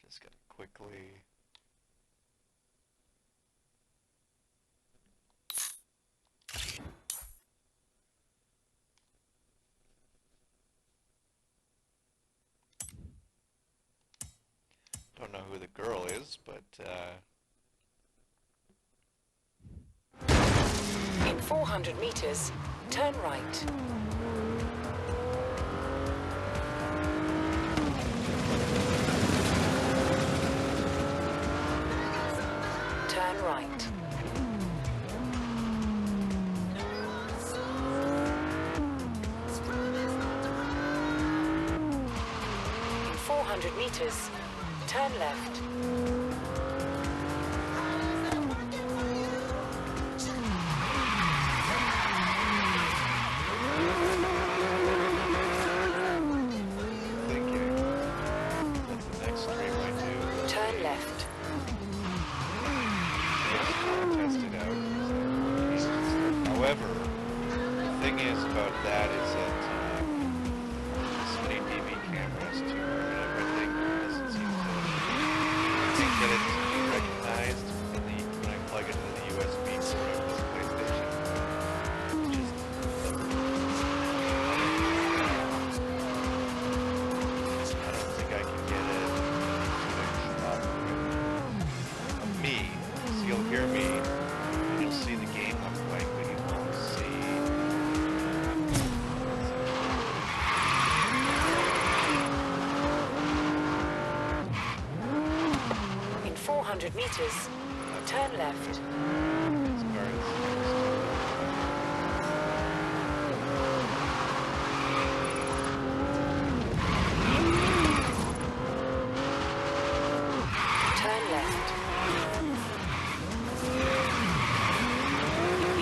Just gotta quickly... Don't know who the girl is, but In 400 meters, turn right. Turn right. In 400 meters, turn left. about that is that this many DV camera has too, everything doesn't seem to. I think that it's recognized when I plug it into the USB port of this PlayStation. It just doesn't. I don't think I can get it off of me. So you'll hear me, and you'll see the game I'm playing, but you won't see. In 400 meters, turn left. This car is. Turn left.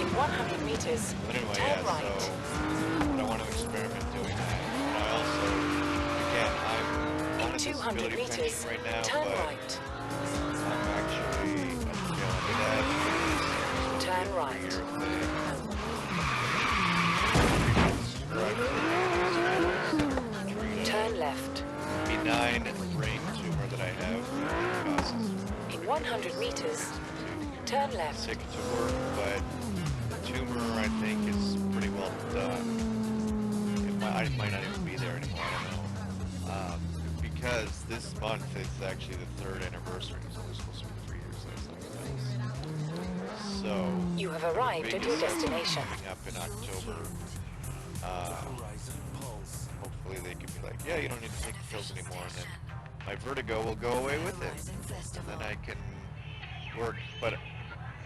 In 100 meters, But anyway, turn yeah, right. so I want to experiment doing that. And I also, again, I'm on a 200 disability meters, pension right now, turn but right. I'm actually at the tail end of that. It's Turn supposed to be a right. 3-year thing. Turn left. Benign brain tumor that I have causes In 100 meters, turn left. sick to work, but the tumor I think is pretty well done. It might not even be there anymore. I don't know. Because this month is actually the 3rd anniversary, so it's supposed to be 3 years or something else. So You have arrived at your biggest destination. coming up in October. Hopefully they can be like, yeah, you don't need to take the pills anymore, and then my vertigo will go away with it, and then I can work. But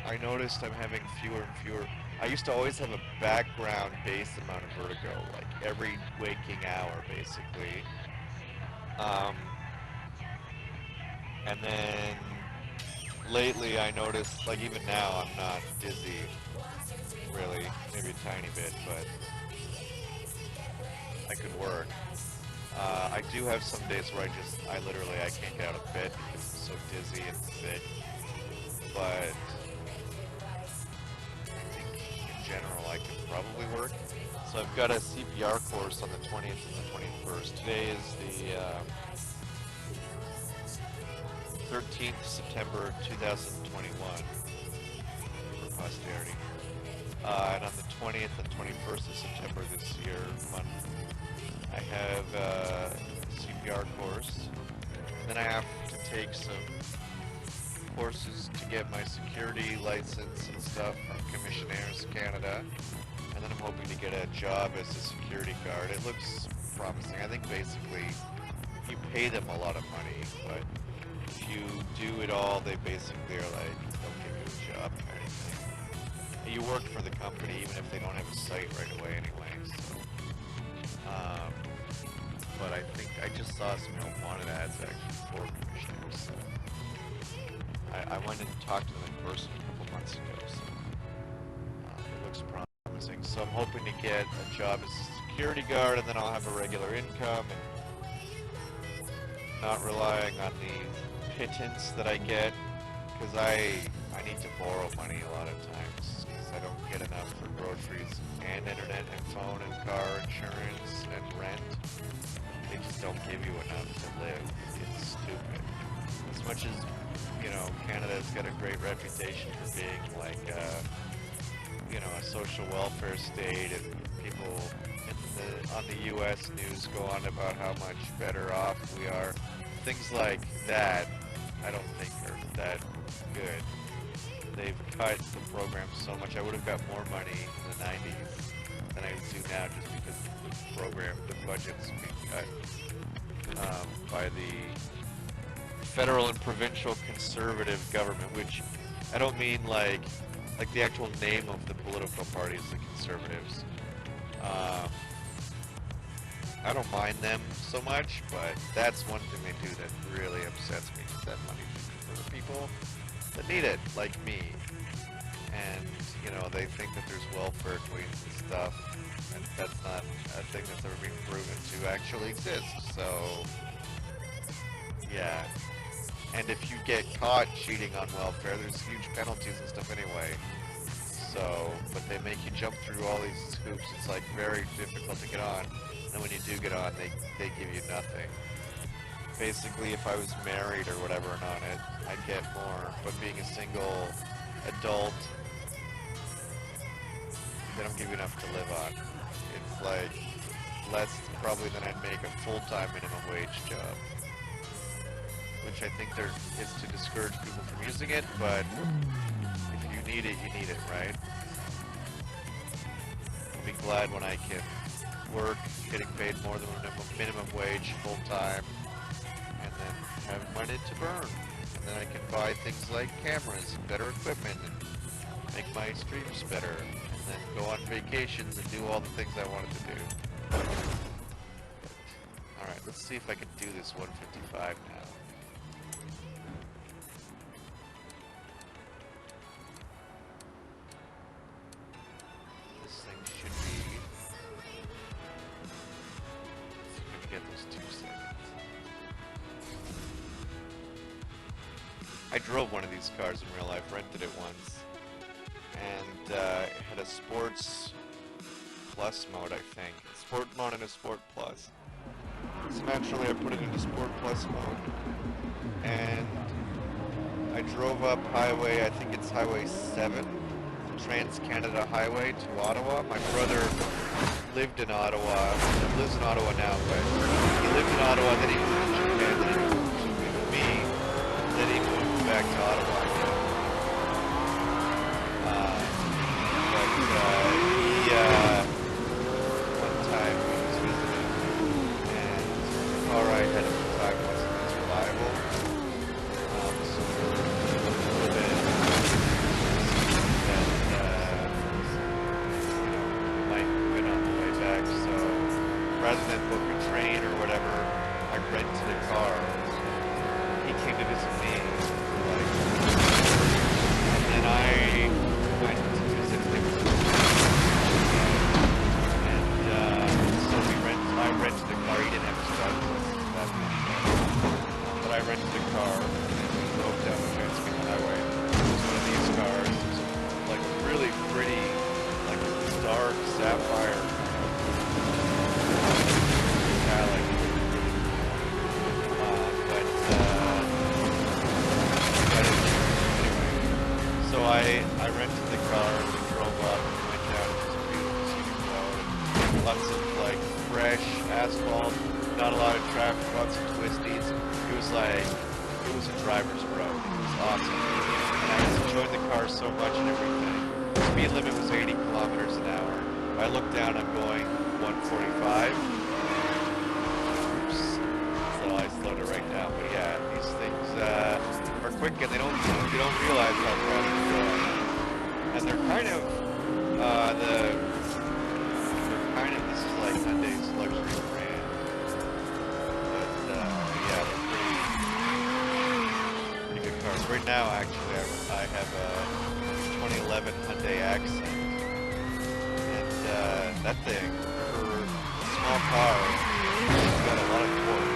I noticed I'm having fewer and fewer. I used to always have a background base amount of vertigo, like every waking hour, basically. And then lately I noticed, like even now, I'm not dizzy, really, maybe a tiny bit, but I could work. I do have some days where I literally can't get out of bed because I'm so dizzy and sick, but I think in general I could probably work. So I've got a CPR course on the 20th and the 21st. Today is the 13th September 2021 for posterity. And on the 20th and 21st of September this year, month, I have a CPR course. Then I have to take some courses to get my security license and stuff from Commissionaires Canada. And then I'm hoping to get a job as a security guard. It looks promising. I think basically you pay them a lot of money, but if you do it all, they basically are like, don't give you a job or anything. You work for the company even if they don't have a site right away anyway. So, but I think I just saw some wanted ads actually for commissioners. So I went and talked to them in person a couple months ago. So it looks promising. So I'm hoping to get a job as a security guard, and then I'll have a regular income and not relying on the pittance that I get, because I need to borrow money a lot of times because I don't get enough for groceries and internet and phone and car insurance and rent. They just don't give you enough to live. It's stupid. As much as, you know, Canada's got a great reputation for being like, you know, a social welfare state, and people on the U.S. news go on about how much better off we are. Things like that, I don't think are that good. They've cut the program so much. I would have got more money in the 90s than I do now, just because the budget's being cut by the federal and provincial conservative government, which I don't mean like the actual name of the political parties, the Conservatives. I don't mind them so much, but that's one thing they do that really upsets me, is that money for the people that need it, like me. And, you know, they think that there's welfare queens and stuff, and that's not a thing that's ever been proven to actually exist. So, yeah. And if you get caught cheating on welfare, there's huge penalties and stuff anyway. So, but they make you jump through all these hoops. It's like very difficult to get on. And when you do get on, they give you nothing. Basically, if I was married or whatever and on it, I'd get more. But being a single adult, they don't give you enough to live on. It's like less probably than I'd make a full-time minimum wage job. Which I think is to discourage people from using it, but if you need it, you need it, right? I'll be glad when I can work getting paid more than minimum wage full-time, and then have money to burn. And then I can buy things like cameras and better equipment and make my streams better, and then go on vacations and do all the things I wanted to do. Alright, let's see if I can do this 155 now. This thing should be... Let's see if I can get those 2 seconds. I drove one of these cars in real life, rented it once, and it had a sports plus mode, I think. Sport mode and a sport plus. So naturally I put it into sport plus mode, and I drove up highway, I think it's Highway 7, Trans-Canada Highway to Ottawa. My brother lived in Ottawa, lives in Ottawa now, but he lived in Ottawa, then he moved to Japan, then he moved to me, then he moved back to Ottawa again. One time we was visiting, and the car I had at the time wasn't as reliable, so we were a little bit, and we might win on the way back, so rather than book a train or whatever, I rented a car. He came to visit me, and then I went to visit him. I rented a car. He didn't have his driver's license, but I rented a car and we drove down the Trans-Canada Highway. It was one of these cars. It was like really pretty, like dark sapphire, metallic. Anyway, so I rented the car and we drove up and we went down to this beautiful scenic road. Lots of like fresh asphalt, not a lot of traffic, lots of twisties. It was a driver's road. It was awesome. And I was enjoying the car so much and everything. The speed limit was 80 kilometers an hour. If I look down, I'm going 145. Oops. So I slowed it right down. But yeah, these things are quick and you don't realize how fast they're going. And they're kind of, this is like Hyundai's luxury brand, but yeah, they're pretty good cars. Right now, actually, I have a 2011 Hyundai Accent, and that thing, for a small car, it's got a lot of torque.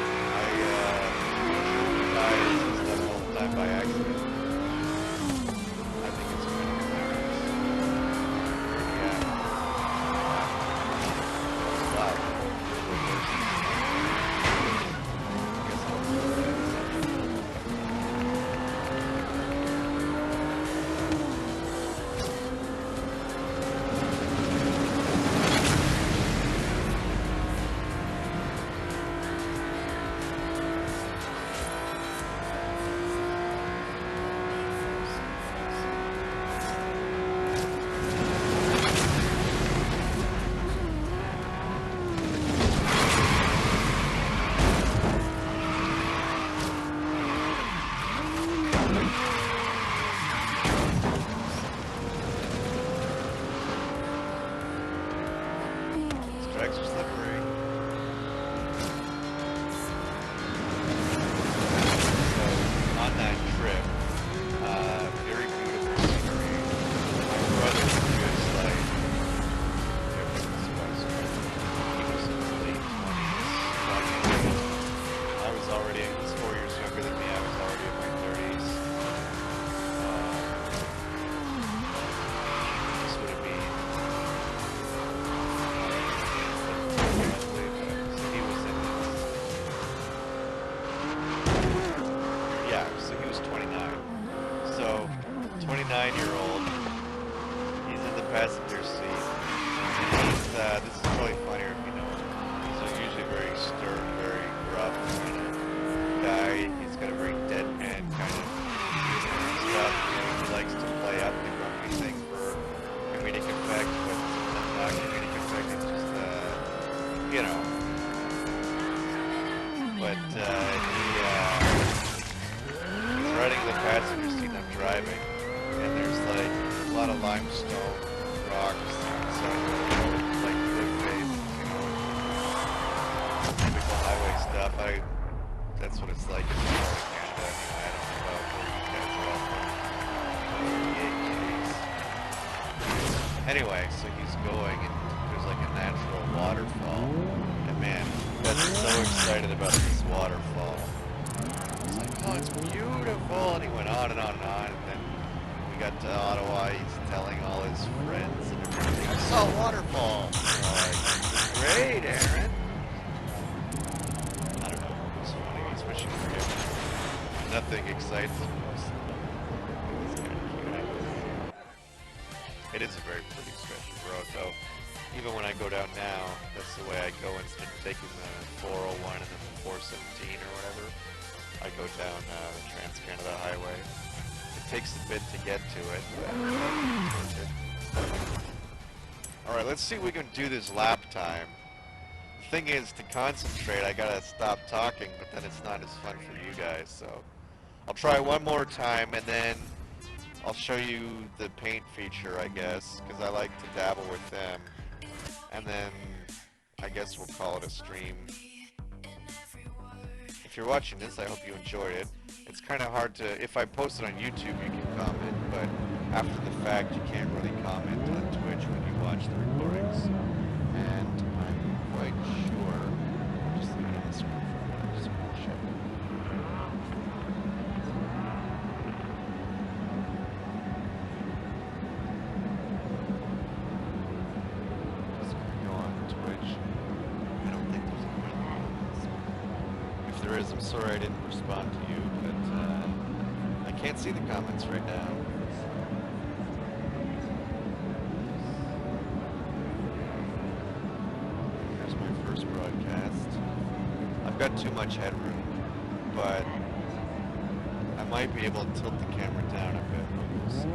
I use stuff all the time by accident. I think it's pretty good. Yeah. was 29. So, 29-year-old, he's in the passenger seat. This is probably funnier if you know him. He's usually very stern, very gruff kind of guy. He's got a very deadpan kind of stuff. He likes to play up the grumpy thing for comedic effect, but it's not comedic effect. It's just, you know. But he's riding in the passenger seat. I'm driving, and there's like a lot of limestone rocks inside the road, like big face, you know, typical highway stuff. That's what it's like in Canada. Anyway, I don't know about where you guys are all from. Anyway, so he's going, and there's like a natural waterfall, and man, I got so excited about this waterfall. I was like, oh, it's beautiful, and he went on and on and on, and then we got to Ottawa, he's telling all his friends and everything, I saw a waterfall. And they're like, great, Aaron. I don't know, it was funny, he's wishing for him. Nothing excites him most. It was kind of cute, I guess. It is a very pretty stretch of road, though. Even when I go down now, that's the way I go instead of taking the 401 and then the 417 or whatever. I go down the Trans-Canada Highway. It takes a bit to get to it, but it's worth it. Alright, let's see if we can do this lap time. The thing is, to concentrate, I gotta stop talking, but then it's not as fun for you guys, so... I'll try one more time, and then I'll show you the paint feature, I guess, because I like to dabble with them. And then, I guess we'll call it a stream. If you're watching this, I hope you enjoyed it. It's kind of hard to, if I post it on YouTube, you can comment, but after the fact, you can't really comment on Twitch when you watch the recordings. And I'm quite sure, just leave it on the screen for a minute, just want to check. Just gonna go on Twitch. I don't think there's any comments. If there is, I'm sorry I didn't respond to you, but I can't see the comments right now. Here's my first broadcast. I've got too much headroom, but I might be able to tilt the camera down a bit. We'll see.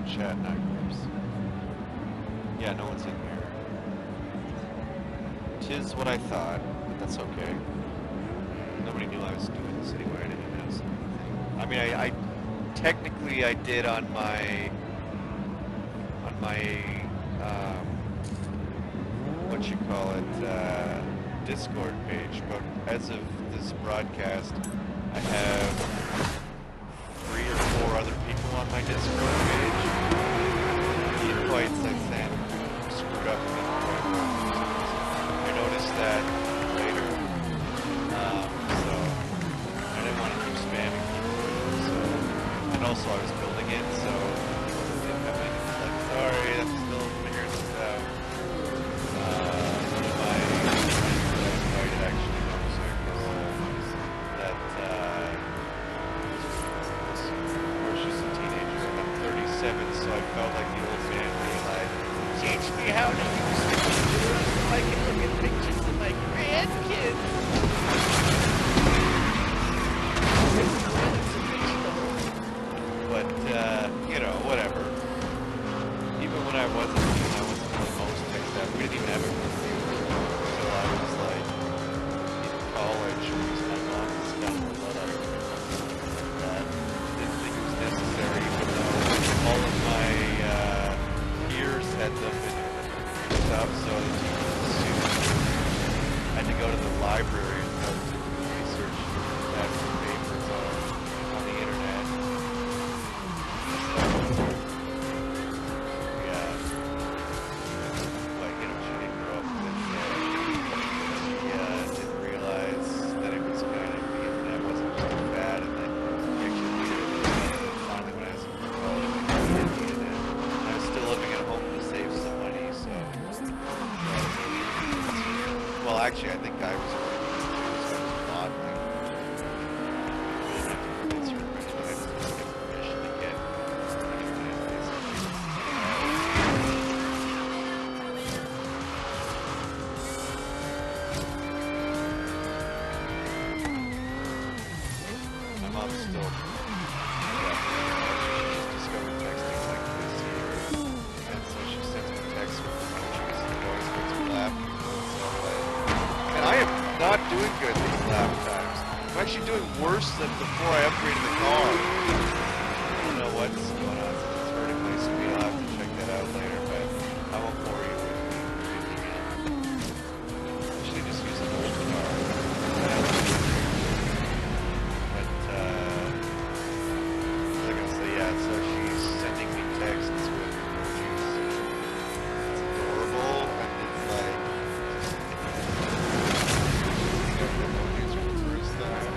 Chat, not groups. Yeah, no one's in here. Tis what I thought, but that's okay. Nobody knew I was doing this anyway. I didn't announce anything. I mean, I technically I did on my what you call it, Discord page, but as of this broadcast, I have 3 or 4 other people on my Discord page. The invites I sent screwed up a bit. I noticed that later, so I didn't want to keep spamming people. So, and also I was building it, so incoming. It's like, sorry, I'm still figuring this out. One of my friends that I invited actually knows that she's a teenager, and I'm 37, so I felt like the old man being like, teach me how to use the computer so I can look at pictures of my grandkids. But, you know, whatever. Even when I wasn't the most fixed up. We didn't even have a computer until I was like in college, because my mom was down the blood out of that. Didn't think it was necessary, even though all of my peers had them and stuff, so the teachers assumed I had to go to the library and help do research and have some papers on the internet. So, yeah. Like, you know, she didn't grow up with actually, I think I was modeling. I didn't have to convince her or anything. I just had to get permission to get internet, basically. My mom's still. Yeah, she just discovered texting like this here, and so she sends me texts with emojis and it always makes me laugh. And I am not doing good these lap times. I'm actually doing worse than before I upgraded the car. I don't know what's going on since it's hurting my speed. I'll have to check that out later, but I won't bore you with reading it. I should just use an old car. But, what was I gonna say? Yeah, so she's sending me texts with emojis. It's adorable, and it's like, emojis are the first thing.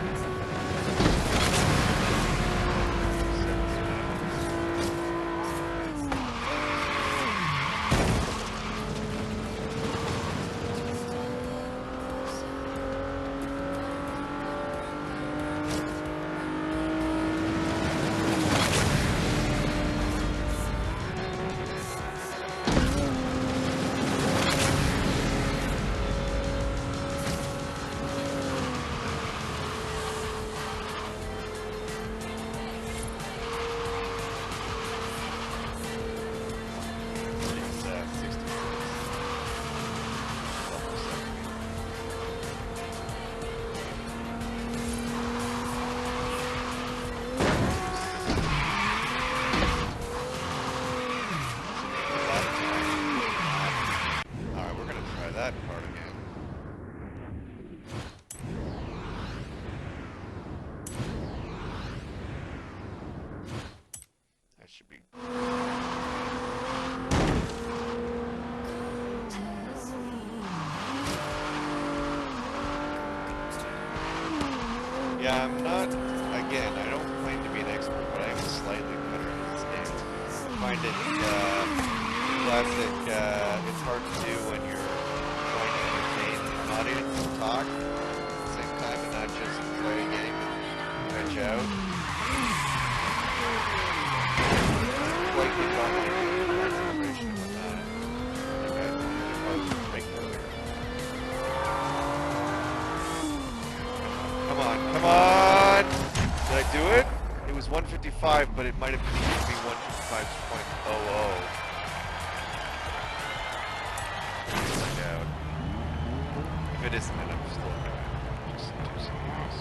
That part again. That should be. Yeah, I'm not. Again, I don't claim to be an expert, but I am slightly better at this game. I find it classic. It's hard to do when you're trying to entertain an audience and talk at the same time and not just play a game and veg out. Slightly dominating concentration and whatnot. I think I was making earlier. Come on, come on! Did I do it? It was 155, but it might have needed to be 155.00. If it isn't, then I'm still just too serious.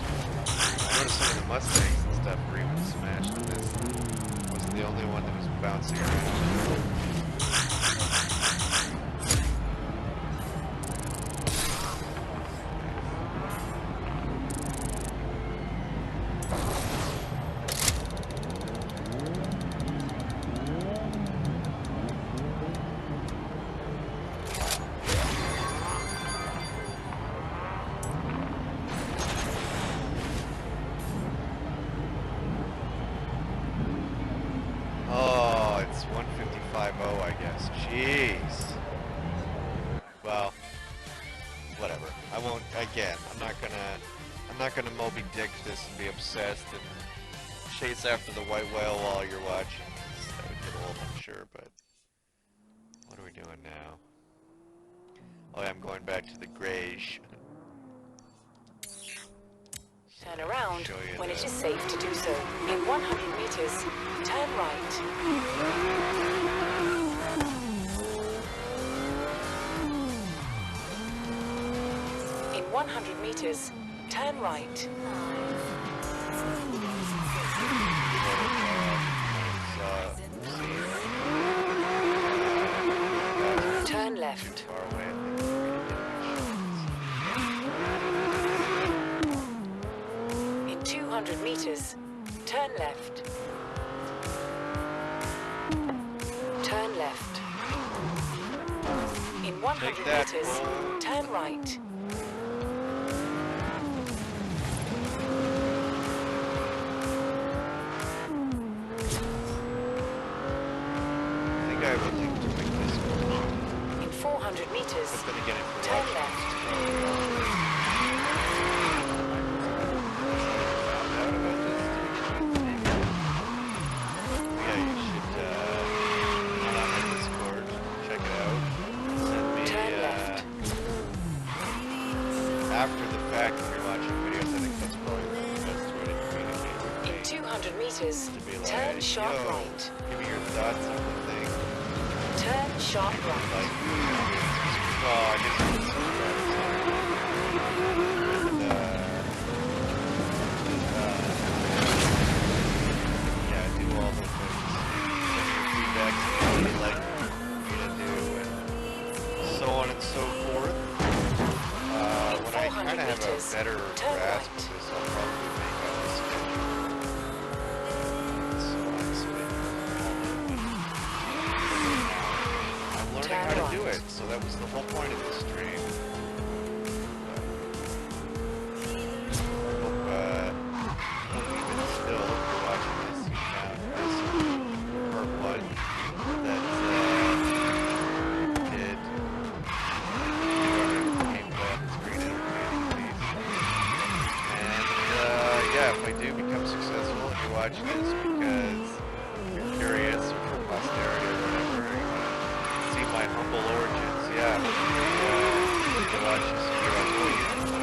I noticed some of the Mustangs and stuff were even smashed in this. I wasn't the only one that was bouncing around. Oh, it's 155.0, I guess. Jeez. Well, whatever. I won't. Again, I'm not gonna Moby Dick this and be obsessed and chase after the white whale while you're watching. That would get old, I'm sure. But what are we doing now? Oh, yeah, I'm going back to the Grage. Turn around Show you when the- it is safe to do so. In 100 meters, turn right. In 100 meters, turn right. Turn left. Too far away. In 200 meters, turn left. Turn left. In 100 Take that, meters, bull. turn right. I think I would like to make this one. In 400 meters, But then again, if we're turn watching left. this, meters. to be Turn like, sharp yo, right. give me your thoughts on the thing. Turn sharp right. Like, well, I guess you can subscribe. And, yeah, do all the things. Send your feedback to me, what you'd like me to do, and so on and so forth. When I kind of have a better turn grasp right. of this, I'll probably make up a schedule. So on, so that I'm learning Turn how to do right. it, so that was the whole point of this stream. Hope even still, if you're watching this, you found this part one that did gameplay on the screen entertaining piece. And yeah, if I do become successful, if you're watching this because you're curious or for posterity or whatever, you want to see my humble origins, yeah, you watch this video, I will use it.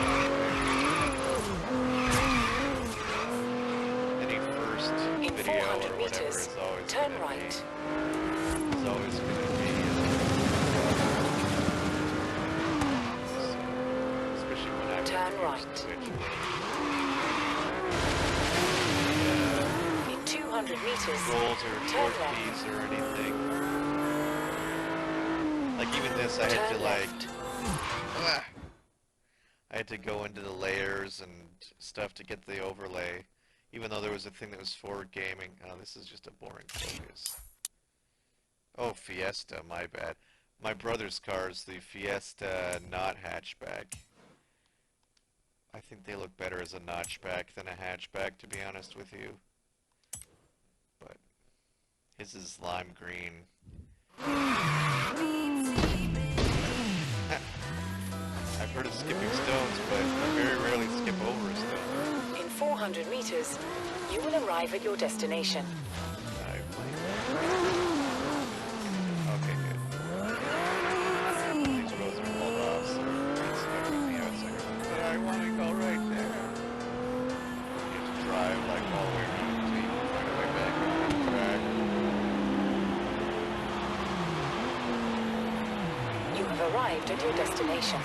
Any first In video 400 or whatever meters, is always turn gonna right. is always gonna be especially when I'm Turn used right. to Twitch. In 200 meters, Goals or turn short left. keys or anything. Like even this, I had Turn to left. I had to go into the layers and stuff to get the overlay, even though there was a thing that was forward gaming. Oh, this is just a boring focus. Oh, Fiesta, my bad. My brother's car is the Fiesta not hatchback. I think they look better as a notchback than a hatchback, to be honest with you. But his is lime green. I've heard of skipping stones, but I very rarely skip over a stone. In 400 meters, you will arrive at your destination. Okay, good. These roads are walled off, so it's stuck on the outside. But I want to go right there. You have to drive like all the way around until you can find a way back on the track. You have arrived at your destination.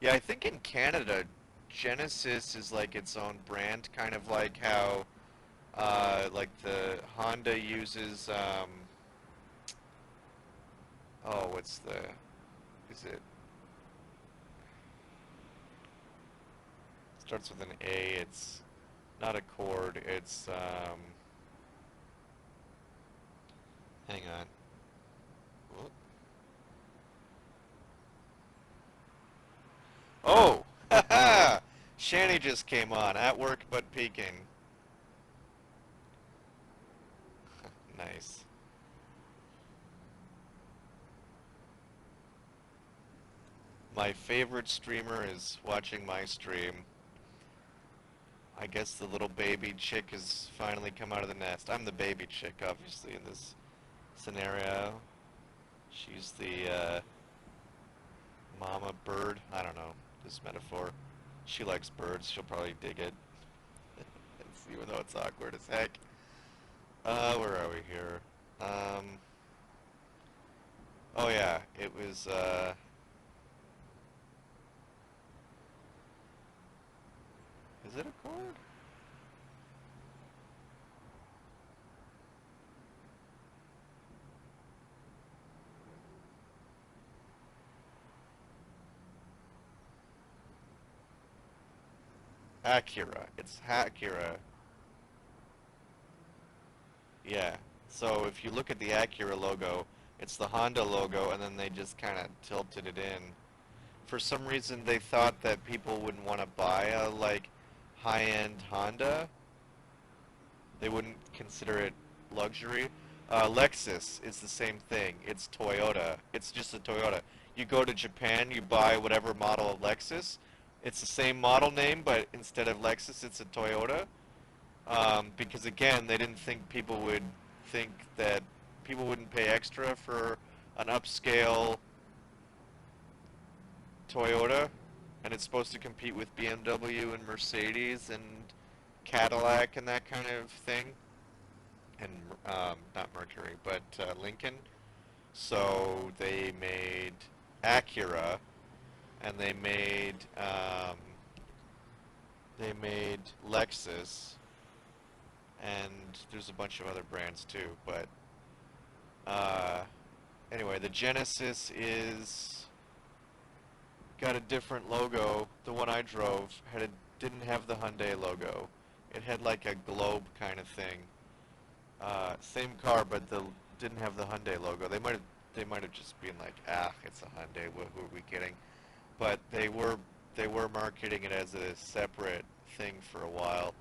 Yeah, I think in Canada, Genesis is like its own brand, kind of like how, like the Honda uses, oh, what's the, is it? Starts with an A, it's not Accord, it's, hang on. Whoop. Oh! Haha! Shanny just came on, at work but peeking. Nice. My favorite streamer is watching my stream. I guess the little baby chick has finally come out of the nest. I'm the baby chick, obviously, in this scenario. She's the, mama bird. I don't know, this metaphor. She likes birds, she'll probably dig it. Even though it's awkward as heck. Where are we here? Oh yeah, it was, is it Accord? Acura. It's Acura. Yeah. So if you look at the Acura logo, it's the Honda logo, and then they just kind of tilted it in. For some reason, they thought that people wouldn't want to buy a, like, high-end Honda. They wouldn't consider it luxury. Lexus is the same thing. It's Toyota. It's just a Toyota. You go to Japan, you buy whatever model of Lexus. It's the same model name, but instead of Lexus, it's a Toyota. Because again, they didn't think people would think that people wouldn't pay extra for an upscale Toyota, and it's supposed to compete with BMW and Mercedes and Cadillac and that kind of thing, and not Mercury, but Lincoln. So they made Acura, and they made Lexus, and there's a bunch of other brands too. But anyway, the Genesis is got a different logo. The one I drove didn't have the Hyundai logo. It had like a globe kind of thing. Same car, but didn't have the Hyundai logo. They might have just been like, it's a Hyundai. Who are we kidding? But they were marketing it as a separate thing for a while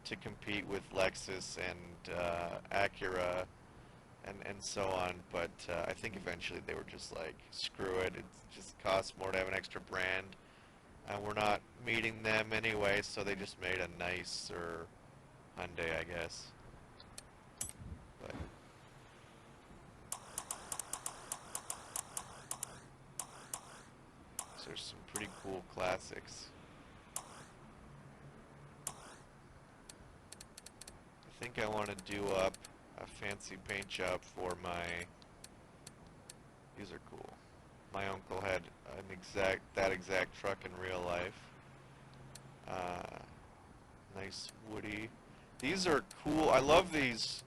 to compete with Lexus and Acura and so on. But I think eventually they were just like, screw it. It just costs more to have an extra brand. We're not meeting them anyway, so they just made a nicer Hyundai, I guess. But so there's some pretty cool classics. I think I want to do up a fancy paint job for these are cool. My uncle had that exact truck in real life. Nice woody. These are cool. I love these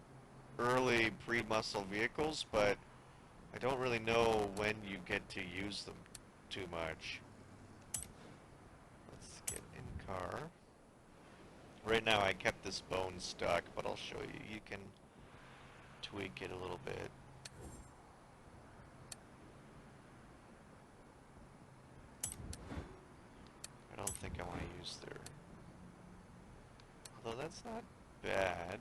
early pre-muscle vehicles, but I don't really know when you get to use them too much. Let's get in car. Right now I kept this bone stuck, but I'll show you. You can tweak it a little bit. I don't think I want to use their... Although that's not bad.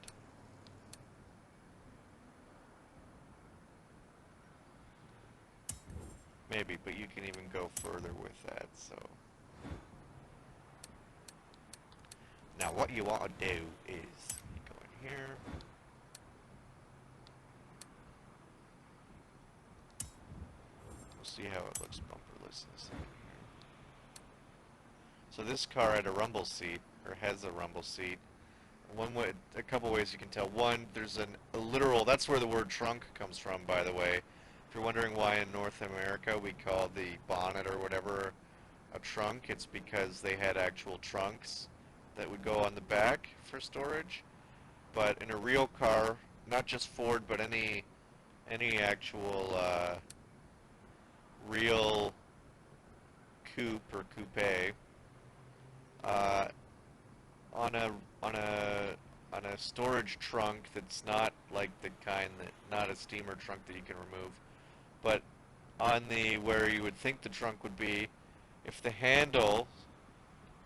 Maybe, but you can even go further with that, so... Now what you want to do is, you go in here... We'll see how it looks bumperless in a second here. So this car had a rumble seat, or has a rumble seat. One way, a couple ways you can tell. One, there's a literal, that's where the word trunk comes from, by the way. If you're wondering why in North America we call the bonnet or whatever a trunk, it's because they had actual trunks that would go on the back for storage. But in a real car, not just Ford, but any actual real coupe or coupe, on a storage trunk that's not like the kind that, not a steamer trunk that you can remove, but on the where you would think the trunk would be, if the handle,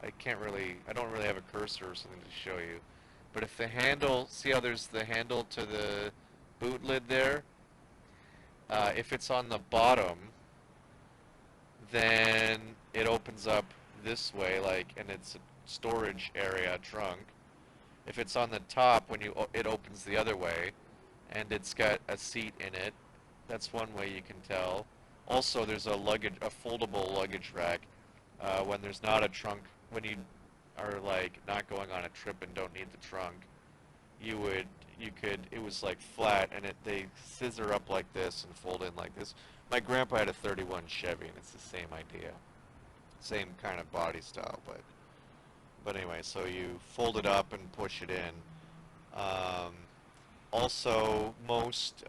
I don't really have a cursor or something to show you, but if the handle, see how there's the handle to the boot lid there? If it's on the bottom, then it opens up this way, like, and it's a storage area trunk. If it's on the top, it opens the other way, and it's got a seat in it. That's one way you can tell. Also, there's a foldable luggage rack. When there's not a trunk, when you are like not going on a trip and don't need the trunk, it was like flat, and they scissor up like this and fold in like this. My grandpa had a 31 Chevy, and it's the same idea. Same kind of body style, but anyway, so you fold it up and push it in. Also, most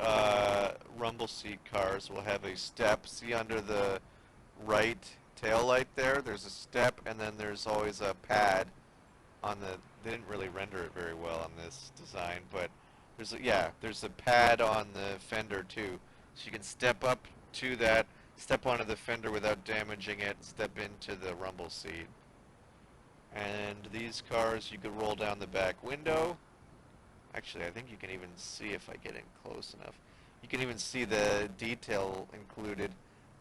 rumble seat cars will have a step. See under the right tail light there? There's a step, and then there's always a pad on the... They didn't really render it very well on this design, but there's a pad on the fender too. So you can step up to that, step onto the fender without damaging it, step into the rumble seat. And these cars, you could roll down the back window. Actually, I think you can even see, if I get in close enough, you can even see the detail included.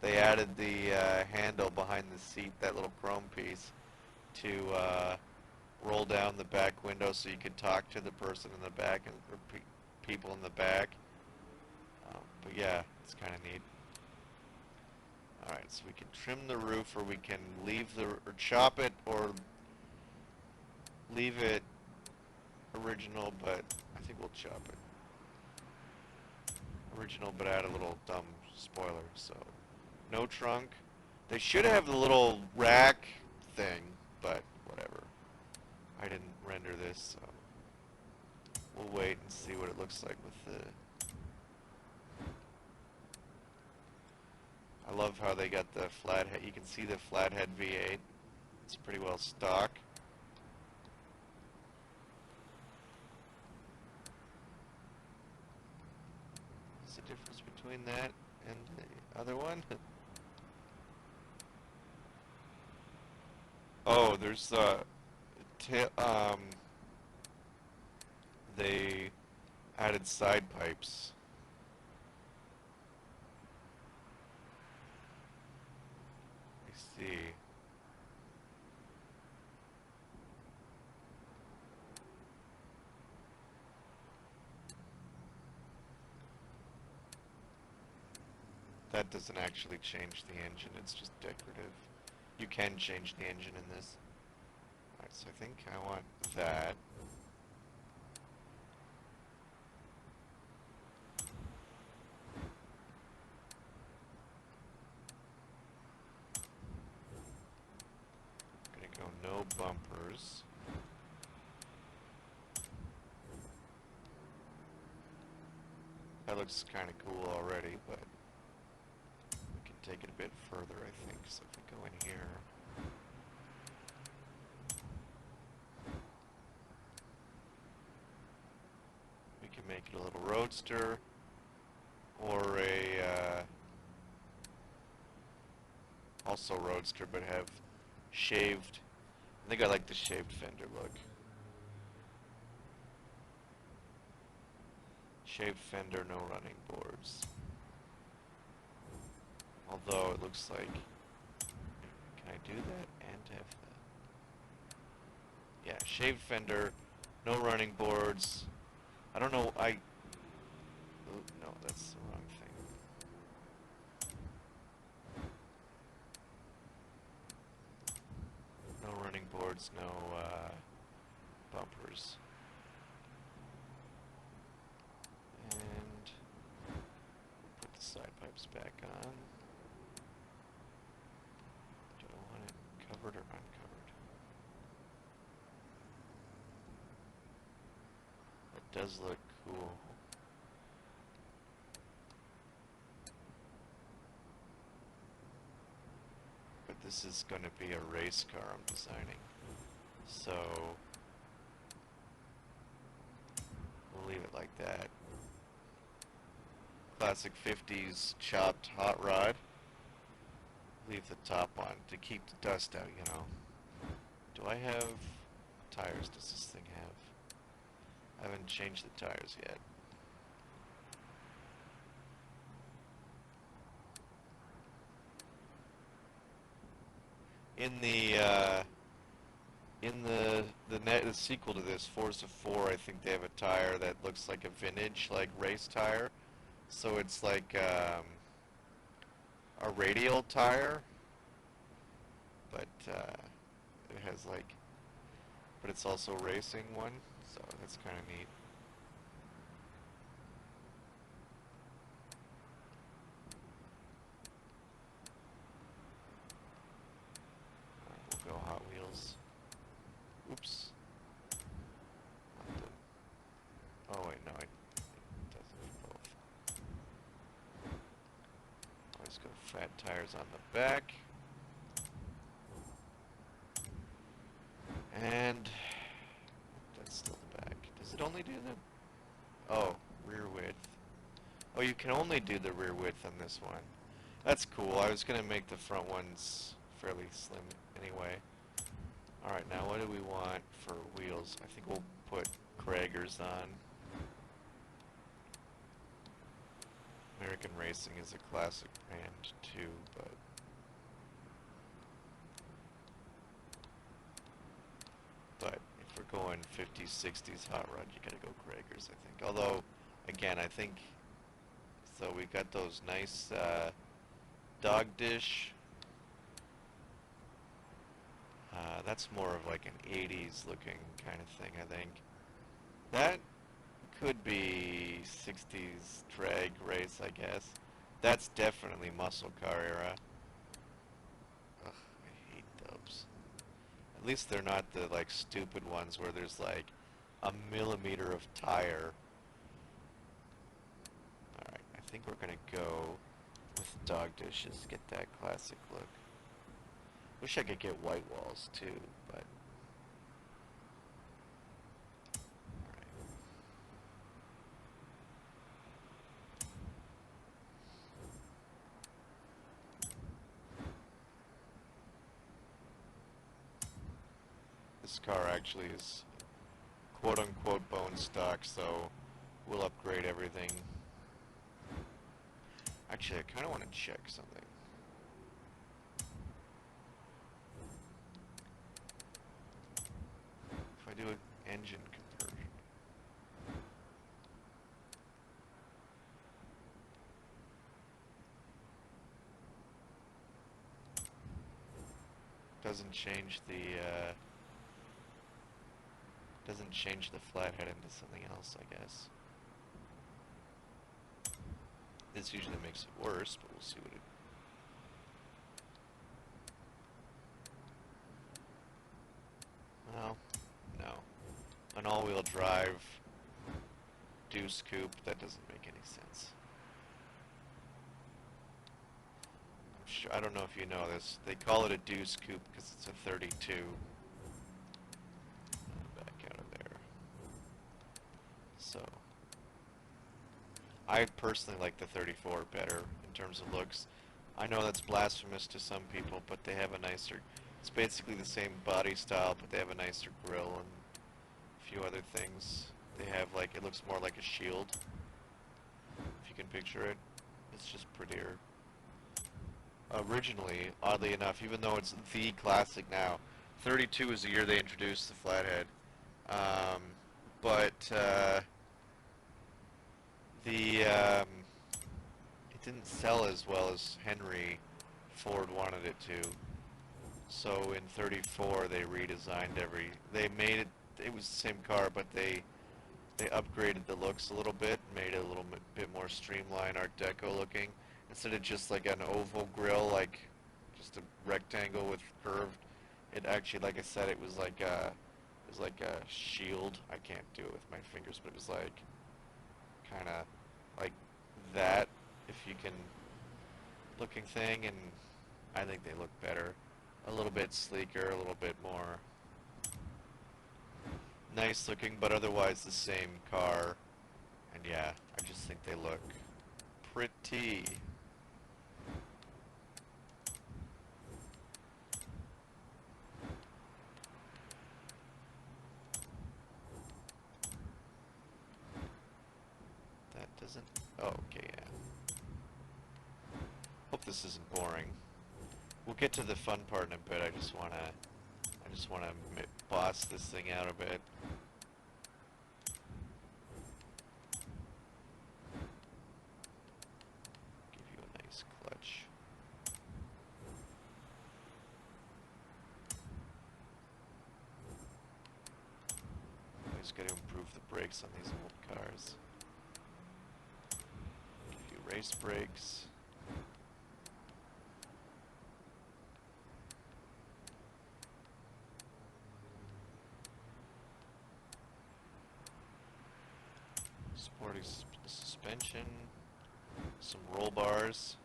They added the handle behind the seat, that little chrome piece, to roll down the back window so you can talk to the person in the back and or people in the back. But yeah, it's kind of neat. Alright, so we can trim the roof, or we can leave the, or chop it, or leave it original, but I think we'll chop it. Original, but add a little dumb spoiler, so no trunk. They should have the little rack thing, but whatever. I didn't render this, so we'll wait and see what it looks like with the... I love how they got the flathead. You can see the flathead V8. It's pretty well stock. What's the difference between that and the other one? Oh, there's they added side pipes. I see. That doesn't actually change the engine, it's just decorative. You can change the engine in this. Alright, so I think I want that. Gonna go no bumpers. That looks kind of cool already, but we can take it a bit further, I think. So if we go in here, we can make it a little roadster, or a also roadster, but have shaved. I think I like the shaved fender look. Shaved fender, no running boards. Although it looks like, can I do that and have that? Yeah, shaved fender, no running boards. I don't know, oh, no, that's the wrong thing. No running boards, no bumpers. And put the side pipes back on. Do I want it covered or uncovered? That does look cool. But this is going to be a race car I'm designing. So we'll leave it like that. Classic 50s chopped hot rod. Leave the top on to keep the dust out, you know. Do I have tires? Does this thing have? I haven't changed the tires yet. In the sequel to this, Forza 4, I think they have a tire that looks like a vintage, like race tire. So it's like a radial tire, but it has like, but it's also a racing one, so that's kind of neat. We'll go Hot Wheels. Oops. Oh wait, no, it doesn't have both. Let's go fat tires on the back. And that's still the back. Does it only do the... Oh, rear width. Oh, you can only do the rear width on this one. That's cool. I was going to make the front ones fairly slim anyway. Alright, now what do we want for wheels? I think we'll put Kragers on. American Racing is a classic brand too, but going 50s, 60s hot rod, you gotta go Gregors, I think. Although, again, I think, so we got those nice dog dish. That's more of like an 80s looking kind of thing, I think. That could be 60s drag race, I guess. That's definitely muscle car era. Ugh, I hate those. At least they're not the like stupid ones where there's like a millimeter of tire. Alright, I think we're gonna go with dog dishes, get that classic look. Wish I could get white walls too, but alright. This car actually is quote-unquote bone stock, so we'll upgrade everything. Actually, I kind of want to check something. If I do an engine conversion. Doesn't change the flathead into something else, I guess. This usually makes it worse, but we'll see what it... Well, no. An all-wheel drive Deuce Coupe, that doesn't make any sense. I'm sure, I don't know if you know this, they call it a Deuce Coupe because it's a 32. Back out of there. So, I personally like the 34 better in terms of looks. I know that's blasphemous to some people, but they have a nicer... It's basically the same body style, but they have a nicer grille and a few other things. They have, like, it looks more like a Shield, if you can picture it. It's just prettier. Originally, oddly enough, even though it's the classic now, 32 is the year they introduced the flathead. It didn't sell as well as Henry Ford wanted it to. So in 34 they redesigned they made it, it was the same car, but they upgraded the looks a little bit, made it a little bit more streamlined, Art Deco looking. Instead of just like an oval grille, like just a rectangle with curved, it actually, like I said, it was like a shield. I can't do it with my fingers, but it was like kind of like that, if you can, looking thing, and I think they look better. A little bit sleeker, a little bit more nice looking, but otherwise the same car. And yeah, I just think they look pretty. That doesn't... Oh, okay, yeah. Hope this isn't boring. We'll get to the fun part in a bit. I just wanna boss this thing out a bit. Give you a nice clutch. Always got to improve the brakes on these old cars. Give you race brakes. Sporty suspension, some roll bars.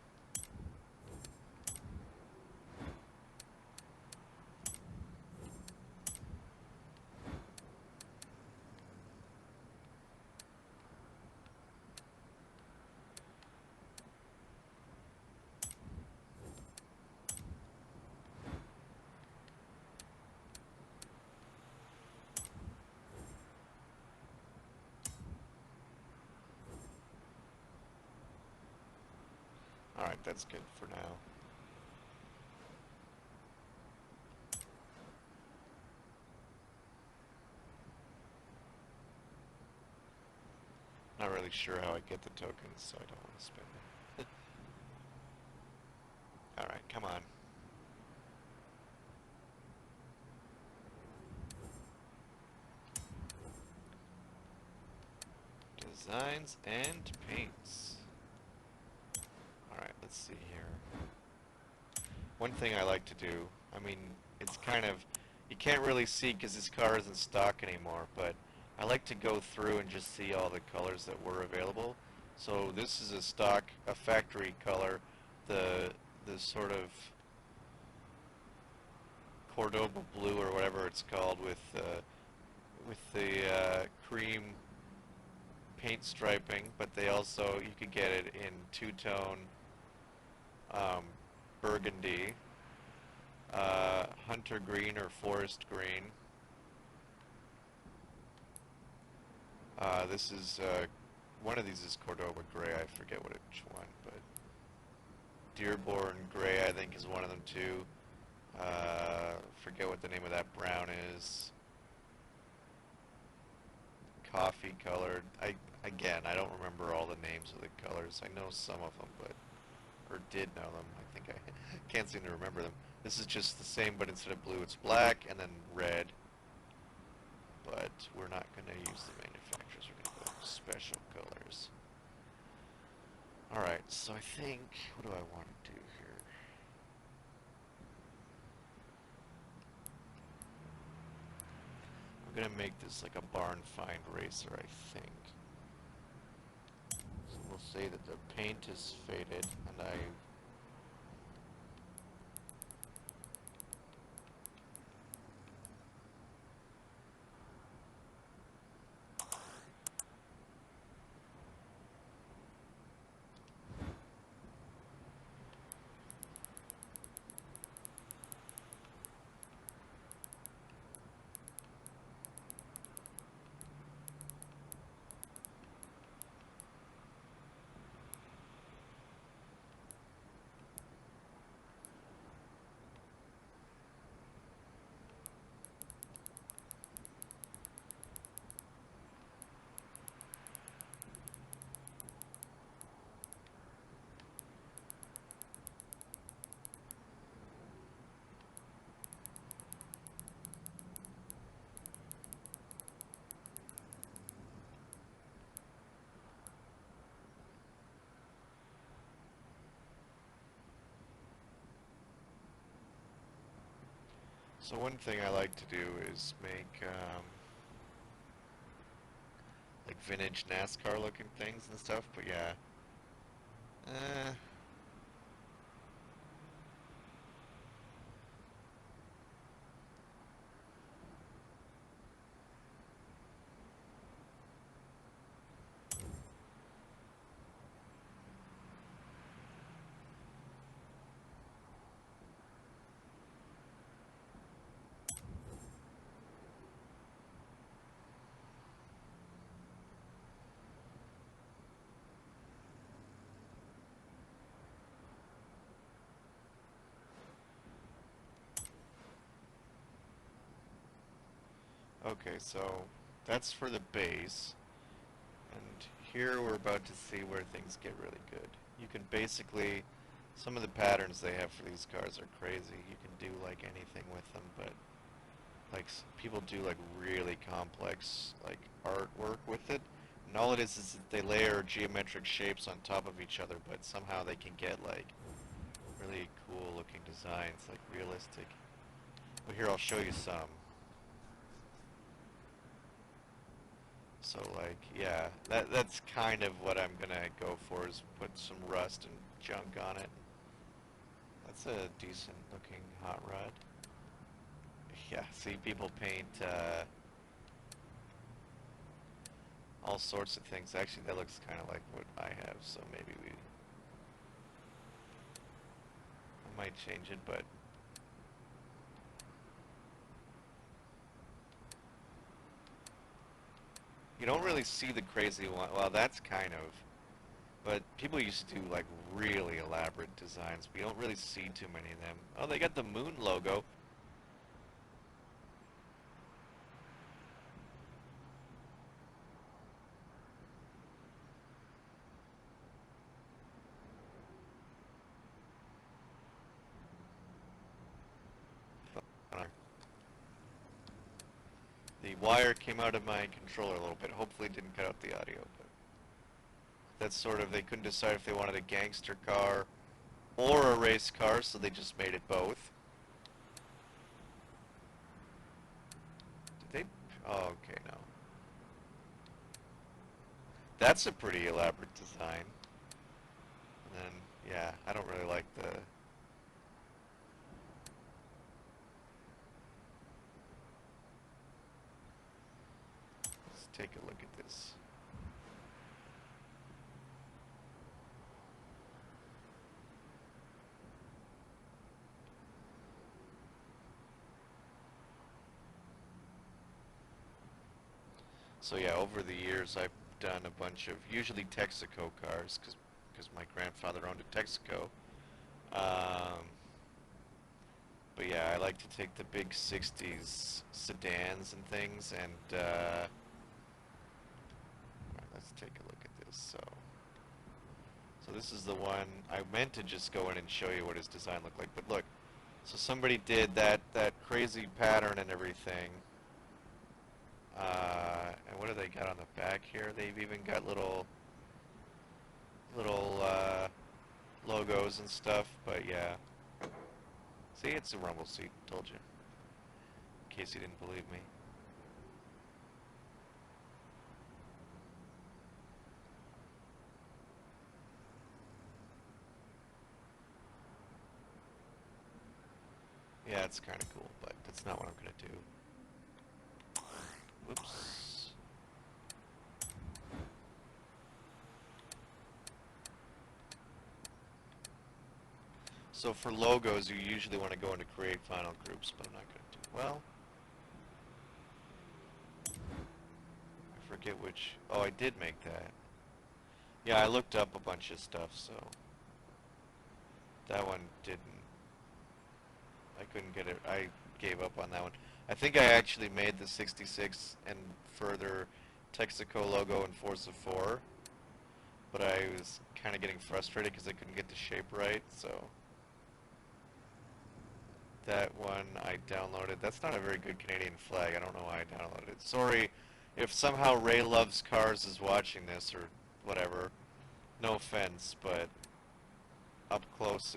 Alright, that's good for now. Not really sure how I get the tokens, so I don't want to spend them. Alright, come on. Designs and paints. Alright, let's see here. One thing I like to do, I mean, it's kind of, you can't really see because this car isn't stock anymore, but I like to go through and just see all the colors that were available. So this is a factory color, the sort of Cordoba blue or whatever it's called with the cream paint striping, but they also, you could get it in two-tone burgundy, hunter green or forest green. This is, one of these is Cordoba gray, I forget which one, but Dearborn gray I think is one of them too. Forget what the name of that brown is. Coffee colored. Again, I don't remember all the names of the colors. I know some of them, but, or did know them. I think I can't seem to remember them. This is just the same, but instead of blue, it's black and then red. But we're not going to use the manufacturers. We're going to go with special colors. Alright, so I think, what do I want to do here? I'm going to make this like a barn find racer, I think. So we'll say that the paint is faded, and I So one thing I like to do is make like vintage NASCAR looking things and stuff, but yeah. Okay, so that's for the base, and here we're about to see where things get really good. You can basically, some of the patterns they have for these cars are crazy. You can do like anything with them, but like people do like really complex like artwork with it, and all it is that they layer geometric shapes on top of each other, but somehow they can get like really cool looking designs, like realistic. Well, here I'll show you some. So like, yeah, that's kind of what I'm gonna go for, is put some rust and junk on it. That's a decent looking hot rod. Yeah, see, people paint all sorts of things. Actually, that looks kind of like what I have, so maybe I might change it, but you don't really see the crazy one. Well, that's kind of, but people used to do like really elaborate designs. We don't really see too many of them. Oh, they got the moon logo. wire came out of my controller a little bit. Hopefully it didn't cut out the audio, but that's sort of, they couldn't decide if they wanted a gangster car or a race car, so they just made it both. Did they? Oh, okay, no. That's a pretty elaborate design. And then, yeah, I don't really like the... Let's take a look at this. So yeah, over the years I've done a bunch of, usually Texaco cars, because my grandfather owned a Texaco. But yeah, I like to take the big 60s sedans and things, and let's take a look at this. So this is the one, I meant to just go in and show you what his design looked like, but look, so somebody did that crazy pattern and everything. And what do they got on the back here? They've even got little logos and stuff, but yeah. See, it's a rumble seat, told you. In case you didn't believe me. Yeah, it's kind of cool, but that's not what I'm going to do. Whoops. So for logos, you usually want to go into create final groups, but I'm not going to do well. I forget which. Oh, I did make that. Yeah, I looked up a bunch of stuff, so that one didn't. I couldn't get it. I gave up on that one. I think I actually made the 66 and further Texaco logo in Forza 4, but I was kind of getting frustrated because I couldn't get the shape right, so that one I downloaded. That's not a very good Canadian flag. I don't know why I downloaded it. Sorry if somehow Ray Loves Cars is watching this or whatever. No offense, but up close.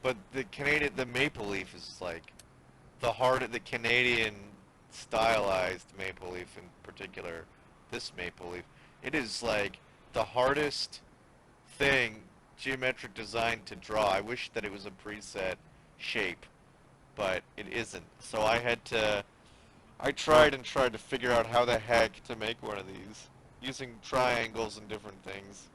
But the Maple Leaf is like the heart of the Canadian stylized Maple Leaf in particular. This Maple Leaf, it is like the hardest thing, geometric design to draw. I wish that it was a preset shape, but it isn't. So I tried to figure out how the heck to make one of these using triangles and different things.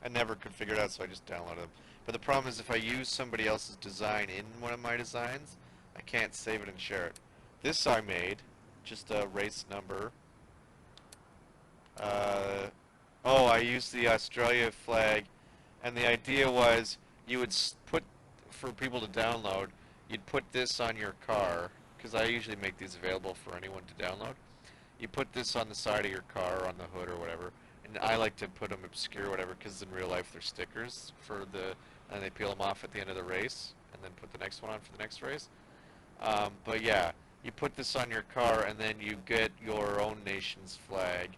I never could figure it out, so I just downloaded them. But the problem is if I use somebody else's design in one of my designs, I can't save it and share it. This I made, just a race number. Oh, I used the Australia flag, and the idea was you would put, for people to download, you'd put this on your car, because I usually make these available for anyone to download. You put this on the side of your car, on the hood or whatever, and I like to put them obscure or whatever, because in real life they're stickers for and they peel them off at the end of the race, and then put the next one on for the next race. But yeah, you put this on your car, and then you get your own nation's flag.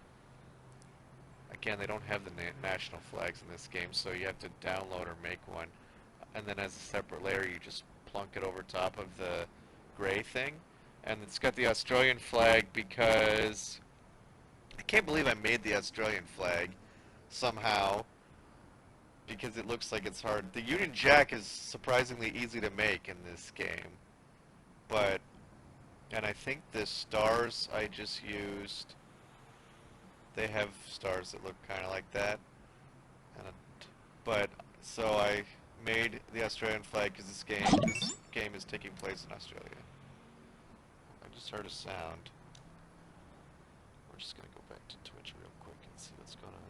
Again, they don't have the national flags in this game, so you have to download or make one. And then as a separate layer, you just plunk it over top of the gray thing. And it's got the Australian flag because I can't believe I made the Australian flag somehow, because it looks like it's hard. The Union Jack is surprisingly easy to make in this game, and I think the stars I just used, they have stars that look kind of like that, so I made the Australian flag because this game is taking place in Australia. I just heard a sound. We're just gonna go back to Twitch real quick and see what's going on.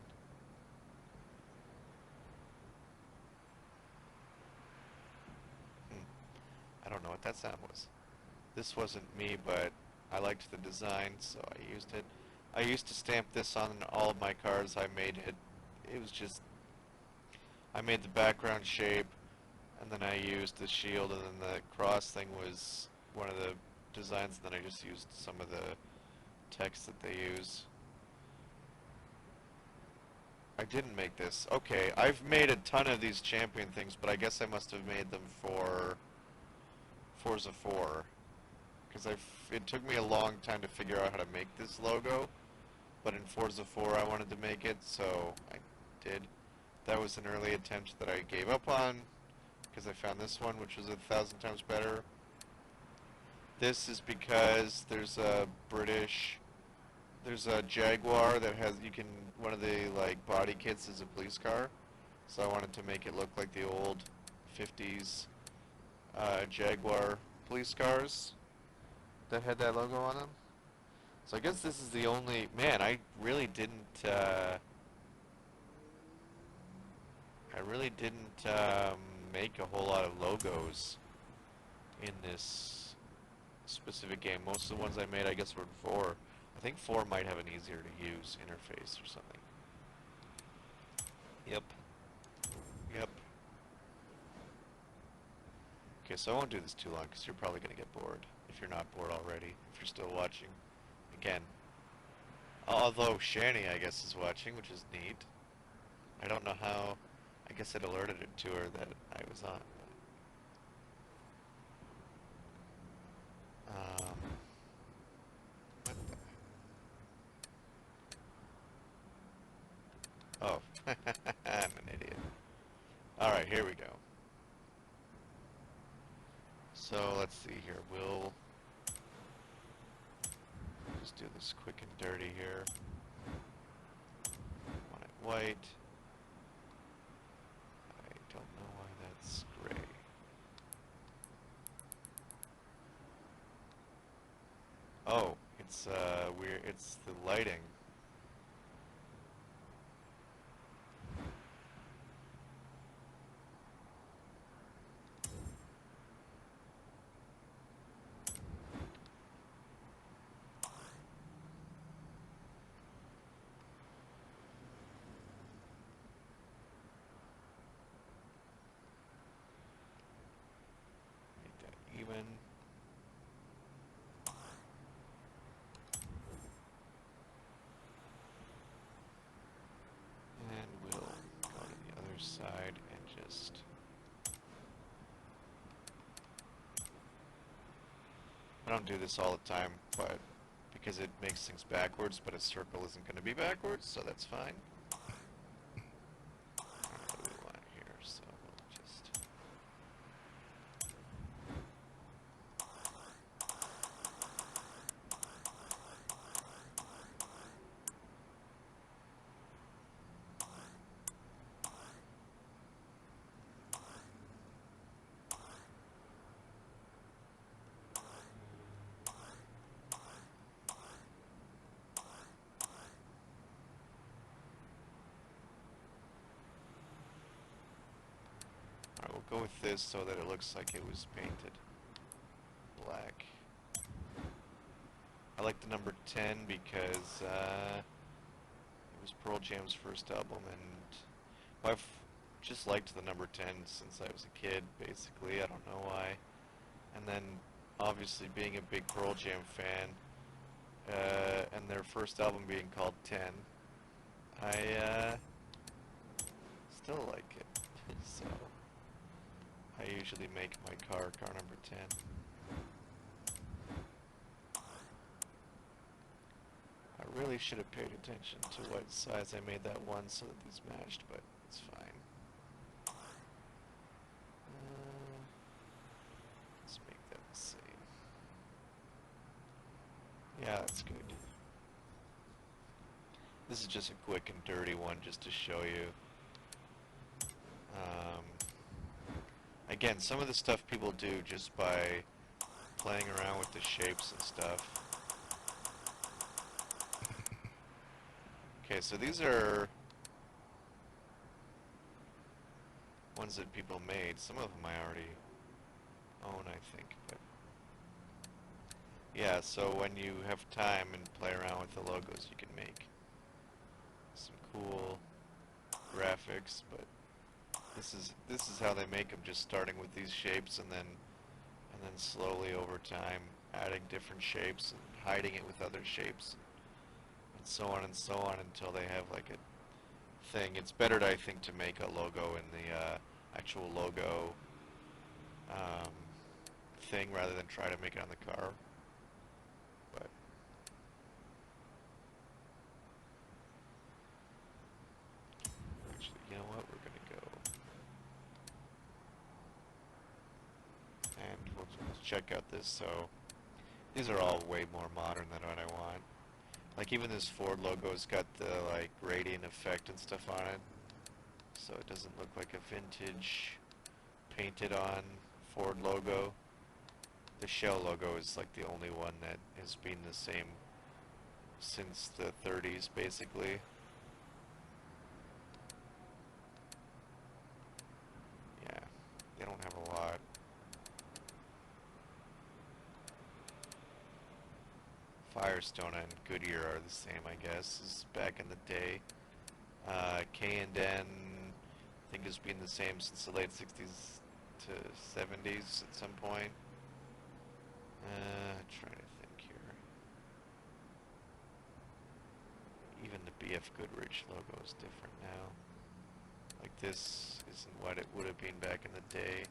I don't know what that sound was. This wasn't me, but I liked the design, so I used it. I used to stamp this on all of my cars. I made it. It was just, I made the background shape, and then I used the shield, and then the cross thing was one of the designs, and then I just used some of the text that they use. I didn't make this. Okay, I've made a ton of these champion things, but I guess I must have made them for Forza 4. Because it took me a long time to figure out how to make this logo, but in Forza 4 I wanted to make it, so I did. That was an early attempt that I gave up on, because I found this one, which was 1,000 times better. This is because there's a Jaguar that has, one of the like body kits is a police car, so I wanted to make it look like the old 50s Jaguar police cars that had that logo on them. So I guess this is the only, man, I really didn't make a whole lot of logos in this specific game. Most of the ones I made, I guess, were in 4. I think 4 might have an easier to use interface or something. Yep. Yep. Okay, so I won't do this too long because you're probably going to get bored if you're not bored already, if you're still watching. Again. Although Shani, I guess, is watching, which is neat. I don't know how. I guess it alerted it to her that I was on. What the? Oh, I'm an idiot. Alright, here we go. So, let's see here. We'll just do this quick and dirty here. Want it white. I don't know why that's gray. Oh, it's weird. It's the lighting. Make that even. And we'll go to the other side and just... I don't do this all the time, but because it makes things backwards, but a circle isn't going to be backwards, so that's fine. What do we want here? So we'll just... Alright, we'll go with this so that it looks like it was painted black. I like the number 10 because it was Pearl Jam's first album, and well, I've just liked the number 10 since I was a kid, basically. I don't know why. And then, obviously, being a big Pearl Jam fan, and their first album being called 10, I still like it. So I usually make my car number 10. I really should have paid attention to what size I made that one so that these matched, but it's fine. Let's make that the same. Yeah, that's good. This is just a quick and dirty one just to show you. Again, some of the stuff people do just by playing around with the shapes and stuff. Okay, so these are ones that people made. Some of them I already own, I think. But yeah, so when you have time and play around with the logos, you can make some cool graphics. But this is how they make them, just starting with these shapes and then slowly over time adding different shapes and hiding it with other shapes. and so on and so on until they have like a thing. It's better, I think, to make a logo in the actual logo um, thing rather than try to make it on the car. But actually, you know what? We're gonna go and we'll check out this. So these are all way more modern than what I want. Like even this Ford logo's got the like gradient effect and stuff on it, so it doesn't look like a vintage painted on Ford logo. The Shell logo is like the only one that has been the same since the 30s basically. Yeah, they don't have a lot. Firestone and Goodyear are the same, I guess, as back in the day. K&N, I think, has been the same since the late 60s to 70s at some point. Trying to think here. Even the BF Goodrich logo is different now. Like this isn't what it would have been back in the day.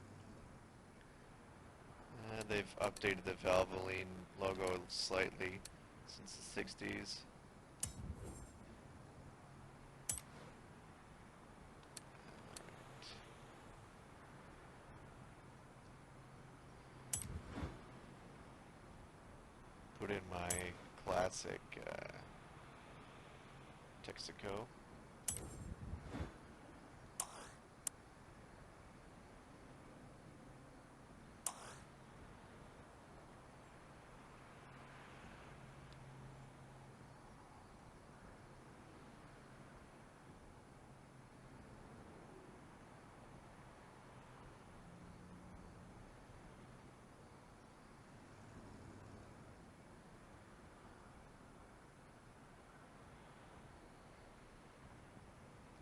They've updated the Valvoline logo slightly since the 60s. Put in my classic Texaco.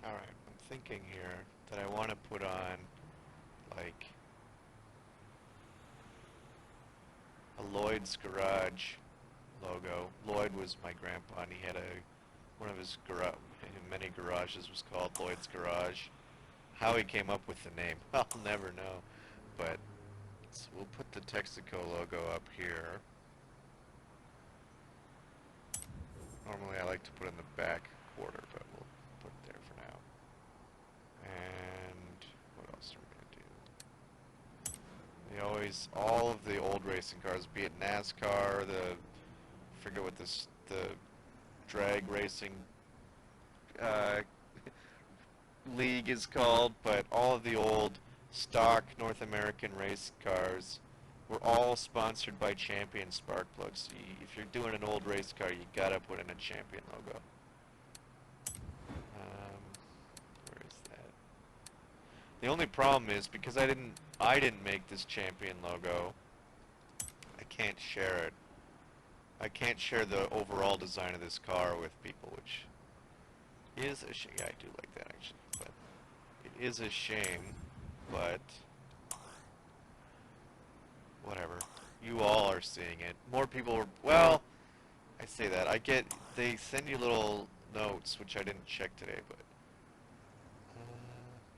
Alright, I'm thinking here that I want to put on, like, a Lloyd's Garage logo. Lloyd was my grandpa, and he had one of his many garages was called Lloyd's Garage. How he came up with the name, I'll never know. But we'll put the Texaco logo up here. Normally I like to put it in the back quarter, but we'll put it there for now. And what else are we gonna do? All of the old racing cars, be it NASCAR, I forget what the drag racing league is called, but all of the old stock North American race cars were all sponsored by Champion spark plugs. So if you're doing an old race car, you gotta put in a Champion logo. Where is that? The only problem is because I didn't make this Champion logo, I can't share it. I can't share the overall design of this car with people, which is a shame. Yeah, I do like that actually, but it is a shame, but whatever. You all are seeing it. More people are, well, I say that. They send you little notes, which I didn't check today, but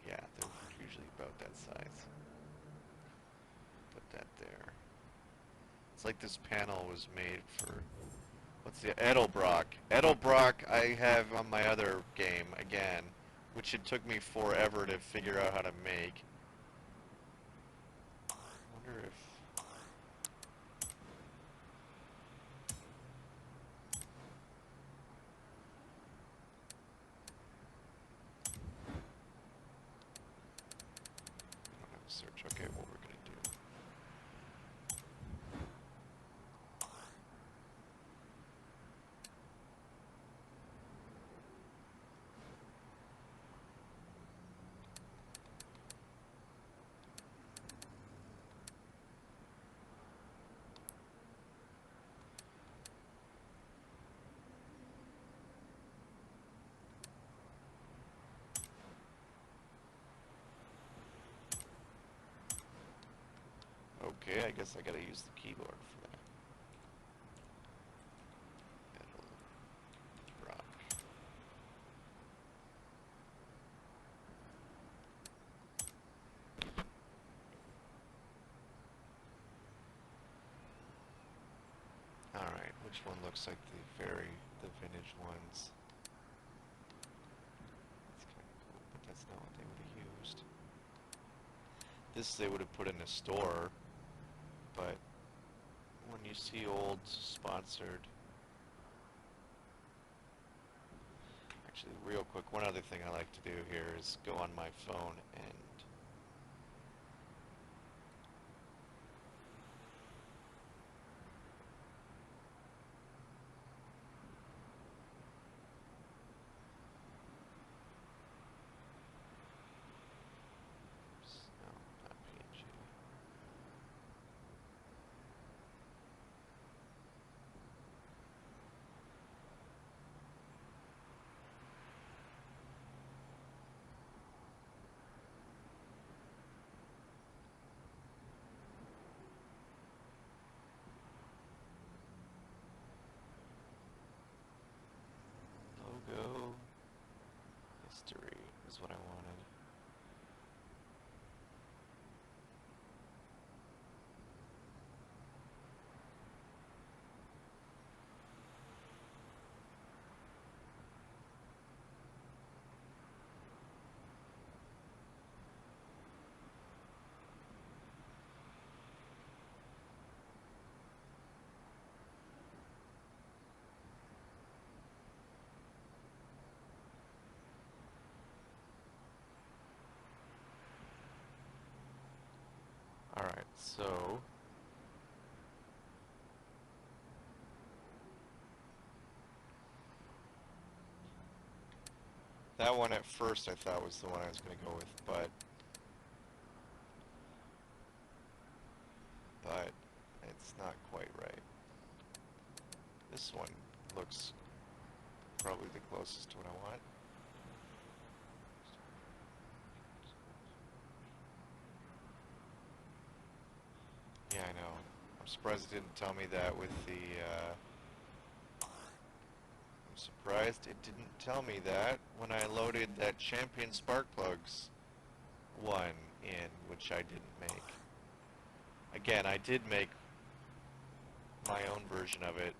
yeah, they're usually about that size. Put that there. It's like this panel was made for, what's the, Edelbrock. Edelbrock I have on my other game, again, which it took me forever to figure out how to make. I wonder if... I don't have a search. Okay, what we're going to do. Okay, I guess I gotta use the keyboard for that. which one looks like the vintage ones. That's kind of cool, but that's not what they would have used. This they would have put in a store, but when you see old sponsored... Actually, real quick, one other thing I like to do here is go on my phone and no, not PNG. Logo history is what I wanted. Alright, so that one at first I thought was the one I was going to go with, but it's not quite right. This one looks probably the closest to what I want. Yeah, I know. I'm surprised it didn't tell me that with the, I'm surprised it didn't tell me that when I loaded that Champion Spark Plugs one in, which I didn't make. Again, I did make my own version of it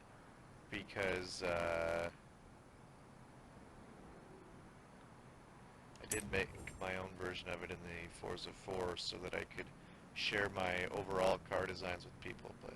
because, I did make my own version of it in the Forza 4 so that I could share my overall car designs with people, but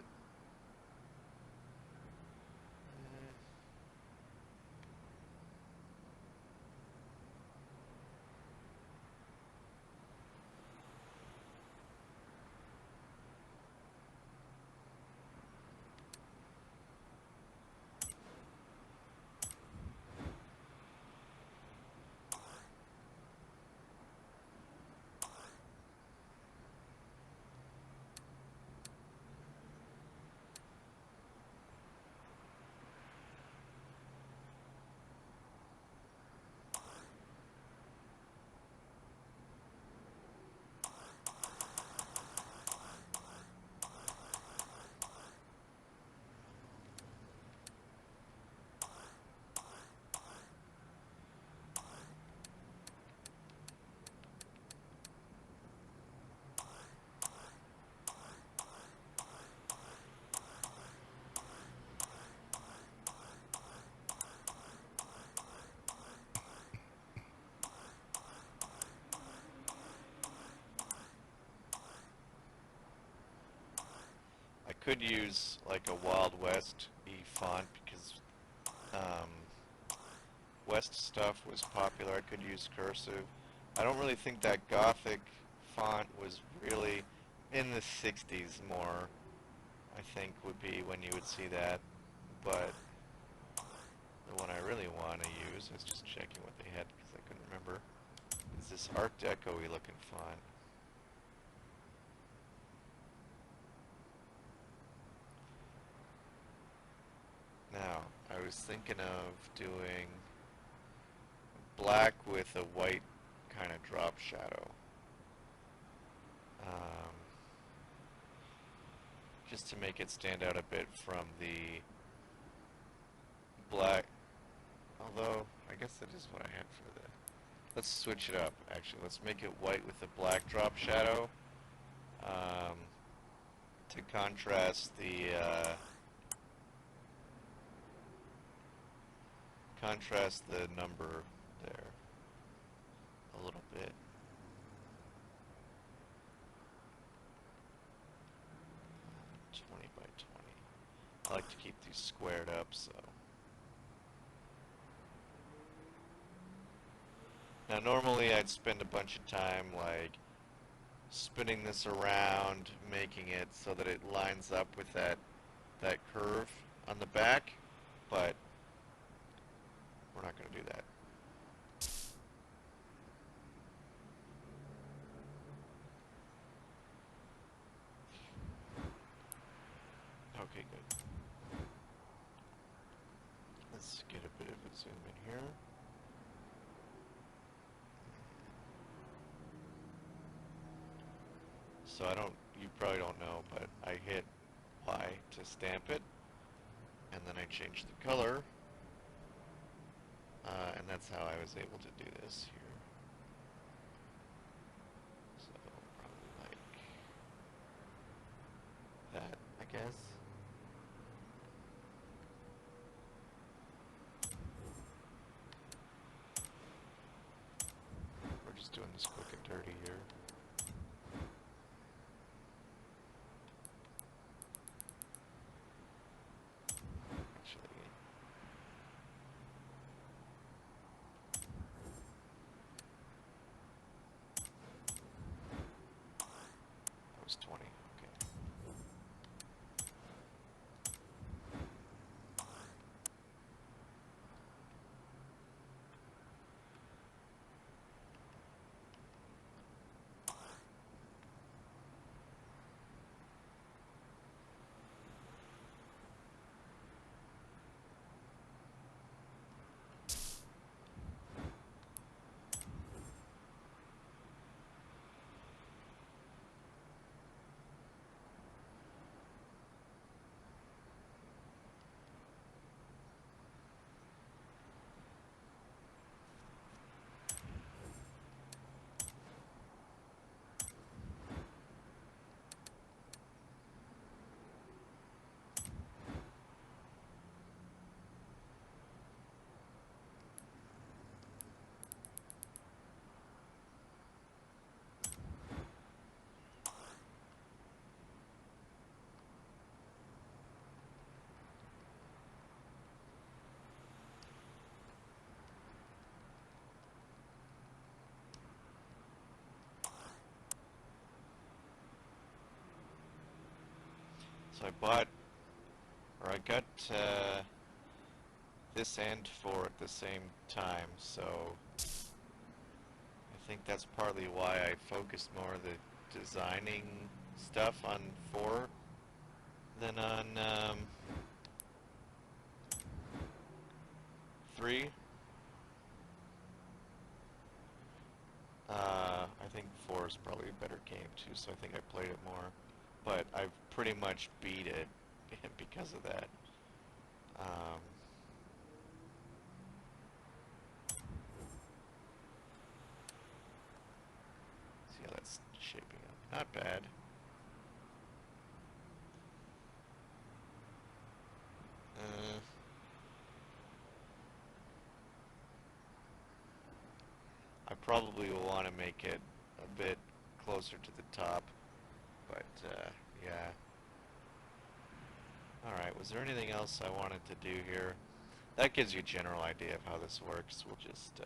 I could use like a Wild West-y font because West stuff was popular. I could use cursive. I don't really think that Gothic font was really in the 60s more, I think would be when you would see that, but the one I really want to use, I was just checking what they had because I couldn't remember, is this Art Deco-y looking font. Now, I was thinking of doing black with a white kind of drop shadow. Just to make it stand out a bit from the black, although I guess that is what I have for the, let's switch it up actually. Let's make it white with a black drop shadow to contrast the contrast the number there a little bit. By 20. I like to keep these squared up, so. Now normally I'd spend a bunch of time like spinning this around, making it so that it lines up with that curve on the back, but we're not going to do that. Okay, good. Let's get a bit of a zoom in here. So you probably don't know, but I hit Y to stamp it, and then I changed the color, and that's how I was able to do this here. So probably like that, I guess. We're just doing this quick and dirty here. That was 20, okay. So I got this and 4 at the same time, so I think that's partly why I focused more of the designing stuff on 4 than on 3. I think 4 is probably a better game too, so I think I played it more. But I've pretty much beat it because of that. See how that's shaping up. Not bad. I probably will want to make it a bit closer to the top, but yeah. Alright, was there anything else I wanted to do here? That gives you a general idea of how this works. We'll just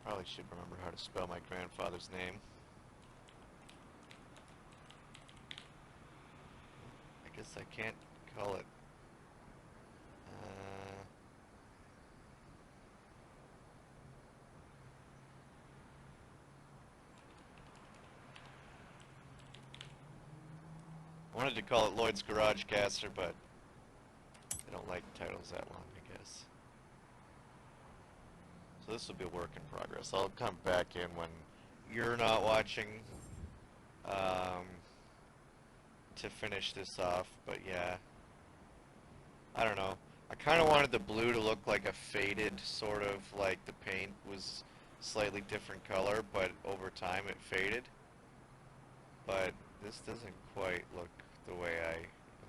probably should remember how to spell my grandfather's name. I guess I can't call it. I wanted to call it Lloyd's Garage Caster, but I don't like titles that long, I guess. So this will be a work in progress. I'll come back in when you're not watching, um, to finish this off, but yeah. I don't know. I kind of wanted the blue to look like a faded sort of, like the paint was slightly different color, but over time it faded. But this doesn't quite look the way I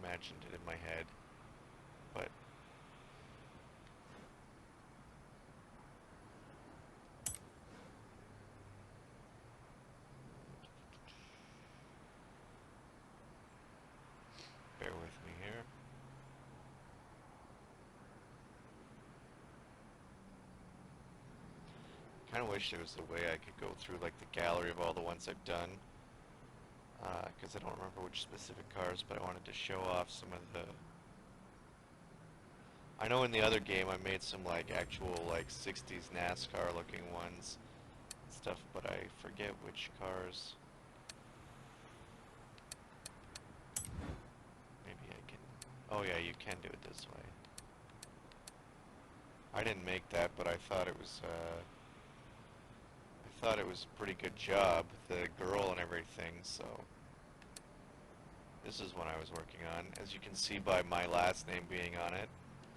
imagined it in my head. But bear with me here. Kind of wish there was a way I could go through like the gallery of all the ones I've done, because I don't remember which specific cars, but I wanted to show off some of the. I know in the other game I made some like actual like 60s NASCAR looking ones and stuff, but I forget which cars. Maybe I can. Oh yeah, you can do it this way. I didn't make that, but I thought it was. I thought it was a pretty good job, the girl and everything. So this is what I was working on, as you can see by my last name being on it.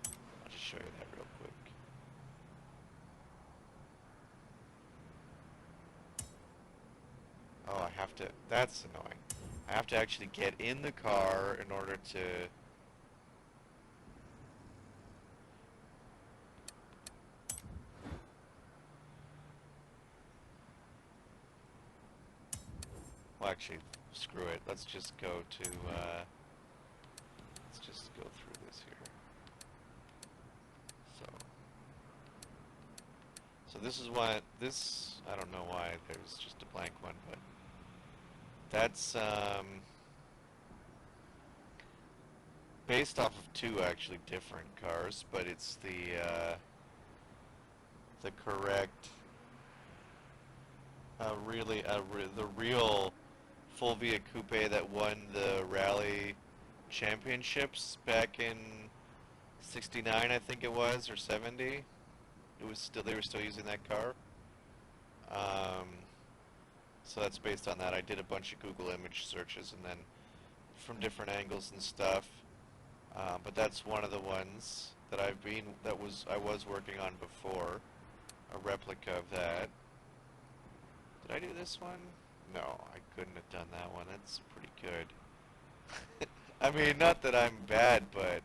I'll just show you that real quick. Oh, I have to, that's annoying. I have to actually get in the car in order to... Well, actually, screw it. Let's just go to, let's just go through this here. So this is what, I don't know why there's just a blank one, but that's based off of two actually different cars, but it's the correct, the real Fulvia Coupe that won the rally championships back in '69, I think it was, or '70. It was still, they were still using that car. So that's based on that. I did a bunch of Google image searches and then from different angles and stuff. But that's one of the ones that I was working on before, a replica of that. Did I do this one? No, I couldn't have done that one. That's pretty good. I mean, not that I'm bad, but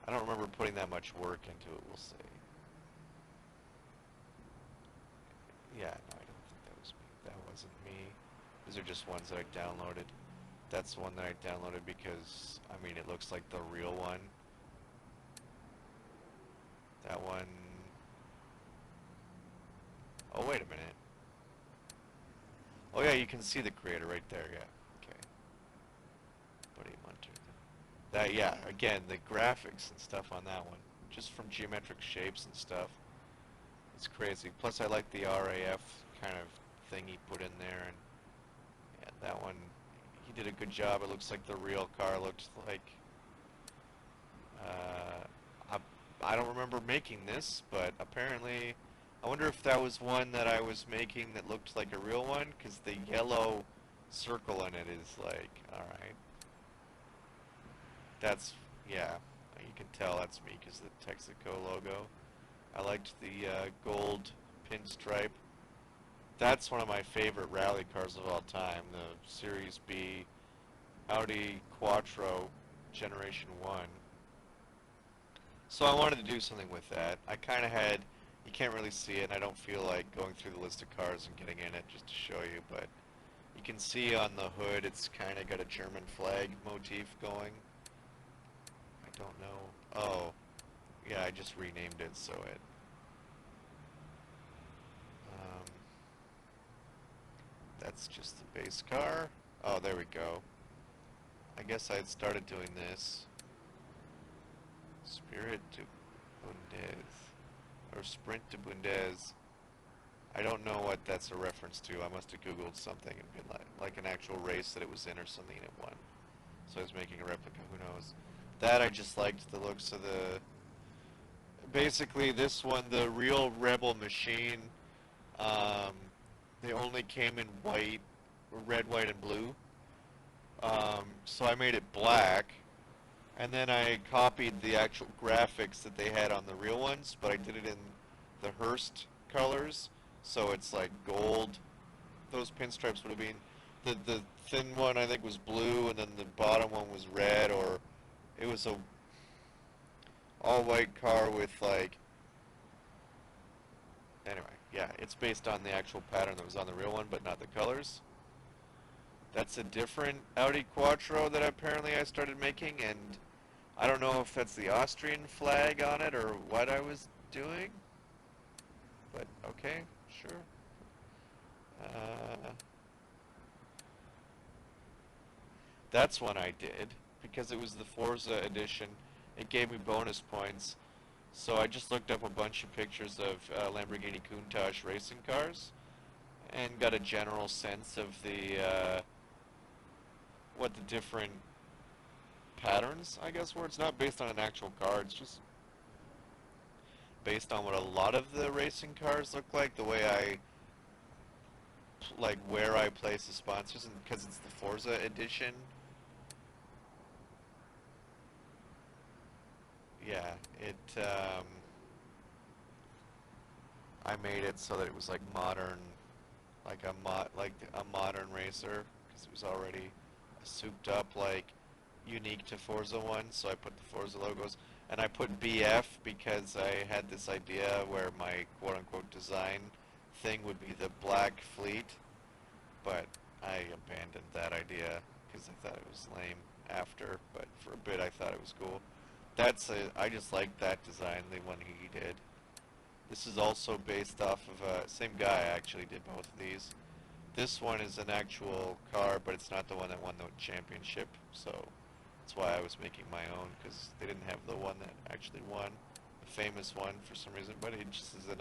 I don't remember putting that much work into it, we'll say. Yeah, no, I don't think that was me. That wasn't me. These are just ones that I downloaded. That's the one that I downloaded because, I mean, it looks like the real one. That one... Oh, wait a minute. Oh, yeah, you can see the creator right there, yeah. Okay. Buddy Munter. That, yeah, again, the graphics and stuff on that one. Just from geometric shapes and stuff. It's crazy. Plus, I like the RAF kind of thing he put in there, and yeah, that one, he did a good job. It looks like the real car looked like. I don't remember making this, but apparently, I wonder if that was one that I was making that looked like a real one, because the yellow circle in it is like, all right. That's, yeah, you can tell that's me because of the Texaco logo. I liked the gold pinstripe. That's one of my favorite rally cars of all time, the Series B Audi Quattro Generation 1. So I wanted to do something with that. I kind of had, you can't really see it, and I don't feel like going through the list of cars and getting in it just to show you, but you can see on the hood it's kind of got a German flag motif going. I don't know. Oh. Yeah, I just renamed it so it... that's just the base car. Oh, there we go. I guess I had started doing this. Spirit to Bundes. Or Sprint to Bundes. I don't know what that's a reference to. I must have Googled something and been like an actual race that it was in or something and it won. So I was making a replica, who knows. That I just liked the looks of the... Basically, this one, the real Rebel machine, they only came in white red, white, and blue. So I made it black, and then I copied the actual graphics that they had on the real ones, but I did it in the Hearst colors, so it's like gold. Those pinstripes would have been the thin one I think was blue, and then the bottom one was red, or it was a all white car with like. Anyway, yeah, it's based on the actual pattern that was on the real one, but not the colors. That's a different Audi Quattro that apparently I started making, and I don't know if that's the Austrian flag on it or what I was doing, but okay, sure. That's one I did because it was the Forza edition. It gave me bonus points, so I just looked up a bunch of pictures of Lamborghini Countach racing cars and got a general sense of the what the different patterns, I guess, were. It's not based on an actual car, it's just based on what a lot of the racing cars look like, the way I, like where I place the sponsors, and because it's the Forza edition. Yeah, I made it so that it was like modern, like a modern racer, because it was already souped up like unique to Forza 1, so I put the Forza logos, and I put BF because I had this idea where my quote-unquote design thing would be the black fleet, but I abandoned that idea because I thought it was lame after, but for a bit I thought it was cool. I just like that design, the one he did. This is also based off of, same guy actually did both of these. This one is an actual car, but it's not the one that won the championship, so that's why I was making my own, because they didn't have the one that actually won, the famous one for some reason, but it just is a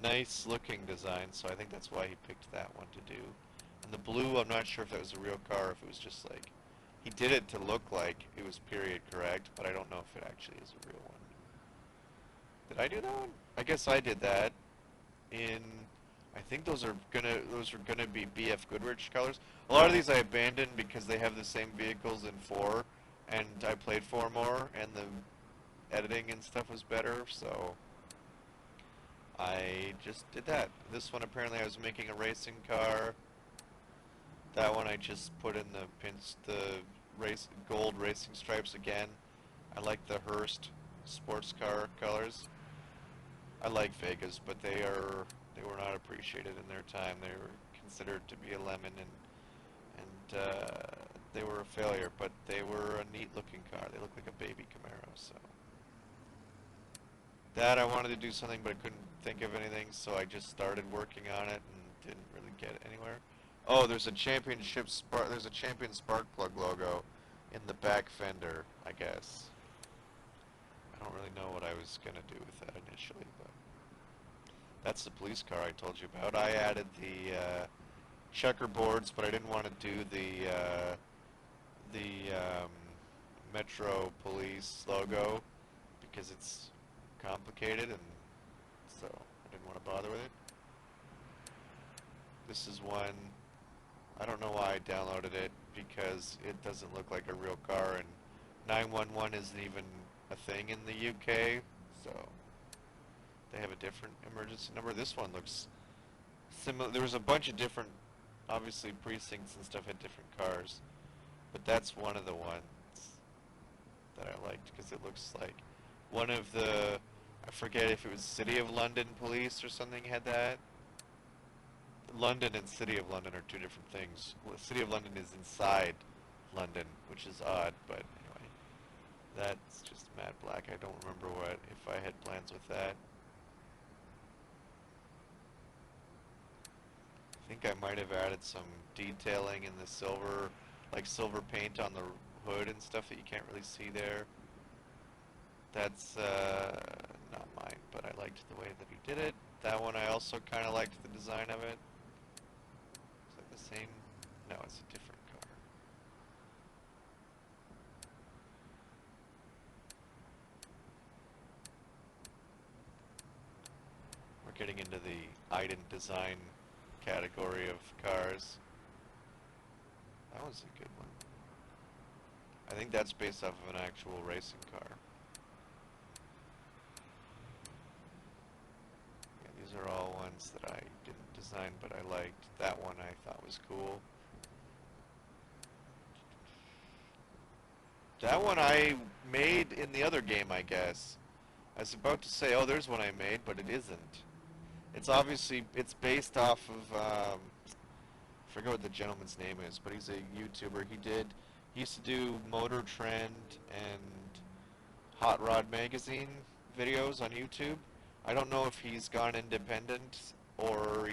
nice looking design, so I think that's why he picked that one to do. And the blue, I'm not sure if that was a real car, if it was just like, he did it to look like it was period correct, but I don't know if it actually is a real one. Did I do that one? I guess I did that in, I think those are gonna be BF Goodrich colors. A lot of these I abandoned because they have the same vehicles in 4, and I played 4 more, and the editing and stuff was better, so I just did that. This one apparently I was making a racing car. That one I just put in the gold racing stripes again. I like the Hearst sports car colors. I like Vegas, but they were not appreciated in their time. They were considered to be a lemon, and they were a failure. But they were a neat looking car. They look like a baby Camaro. So that I wanted to do something, but I couldn't think of anything, so I just started working on it and didn't really get anywhere. Oh, there's a champion spark plug logo in the back fender, I guess. I don't really know what I was gonna do with that initially, but that's the police car I told you about. I added the checkerboards, but I didn't want to do the Metro Police logo because it's complicated, and so I didn't want to bother with it. This is one, I don't know why I downloaded it, because it doesn't look like a real car, and 911 isn't even a thing in the UK, so they have a different emergency number. This one looks similar. There was a bunch of different, obviously precincts and stuff had different cars, but that's one of the ones that I liked because it looks like one of the, I forget if it was City of London Police or something had that. London and City of London are two different things. Well, City of London is inside London, which is odd, but anyway, that's just matte black. I don't remember if I had plans with that. I think I might have added some detailing in the silver, like silver paint on the hood and stuff that you can't really see there. That's not mine, but I liked the way that he did it. That one I also kind of liked the design of it. Is that the same? No, it's a different car. We're getting into the ident design category of cars. That was a good one. I think that's based off of an actual racing car. Yeah, these are all ones that I didn't design, but I liked. That one I thought was cool. That one I made in the other game, I guess. I was about to say, oh, there's one I made, but it isn't. It's obviously, it's based off of, I forget what the gentleman's name is, but he's a YouTuber. He used to do Motor Trend and Hot Rod Magazine videos on YouTube. I don't know if he's gone independent or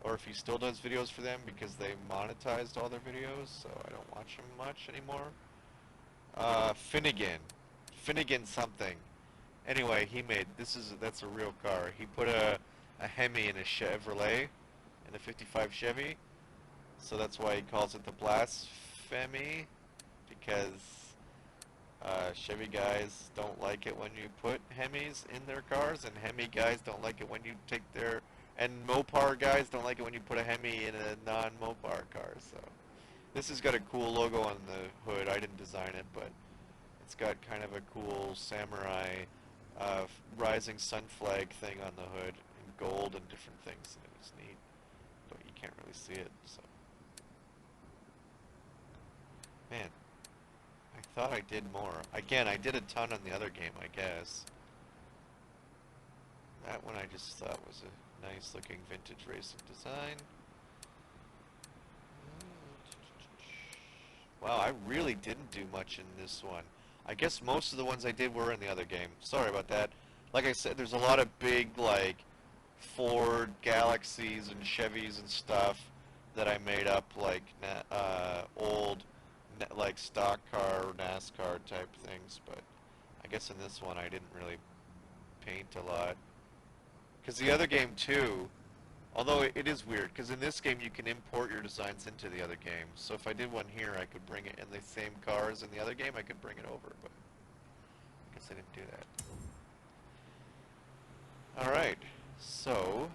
or if he still does videos for them because they monetized all their videos, so I don't watch him much anymore. Finnegan. Finnegan something. Anyway, that's a real car. He put a Hemi in a Chevrolet, in a 55 Chevy, so that's why he calls it the Blasphemy, because Chevy guys don't like it when you put Hemis in their cars, and Hemi guys don't like it when you and Mopar guys don't like it when you put a Hemi in a non-Mopar car, so. This has got a cool logo on the hood. I didn't design it, but it's got kind of a cool samurai rising sun flag thing on the hood in gold and different things. And it was neat, but you can't really see it, so. Man, I thought I did more. Again, I did a ton on the other game, I guess. That one I just thought was a nice looking vintage racing design. Wow, I really didn't do much in this one. I guess most of the ones I did were in the other game. Sorry about that. Like I said, there's a lot of big, like, Ford Galaxies and Chevys and stuff that I made up, like, old, like, stock car or NASCAR type things. But I guess in this one I didn't really paint a lot. Because the other game, too, although it is weird, because in this game you can import your designs into the other game. So if I did one here, I could bring it in the same cars in the other game, I could bring it over, but I guess I didn't do that. Alright, so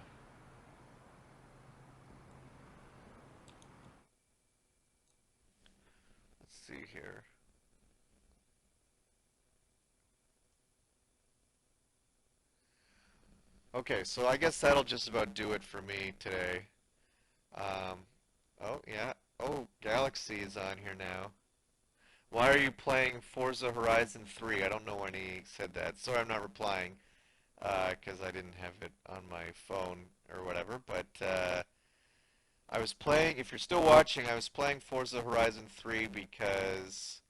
let's see here. Okay, so I guess that'll just about do it for me today. Um, oh, yeah. Oh, Galaxy is on here now. Why are you playing Forza Horizon 3? I don't know when he said that. Sorry, I'm not replying, because I didn't have it on my phone or whatever. But I was playing, if you're still watching, I was playing Forza Horizon 3 because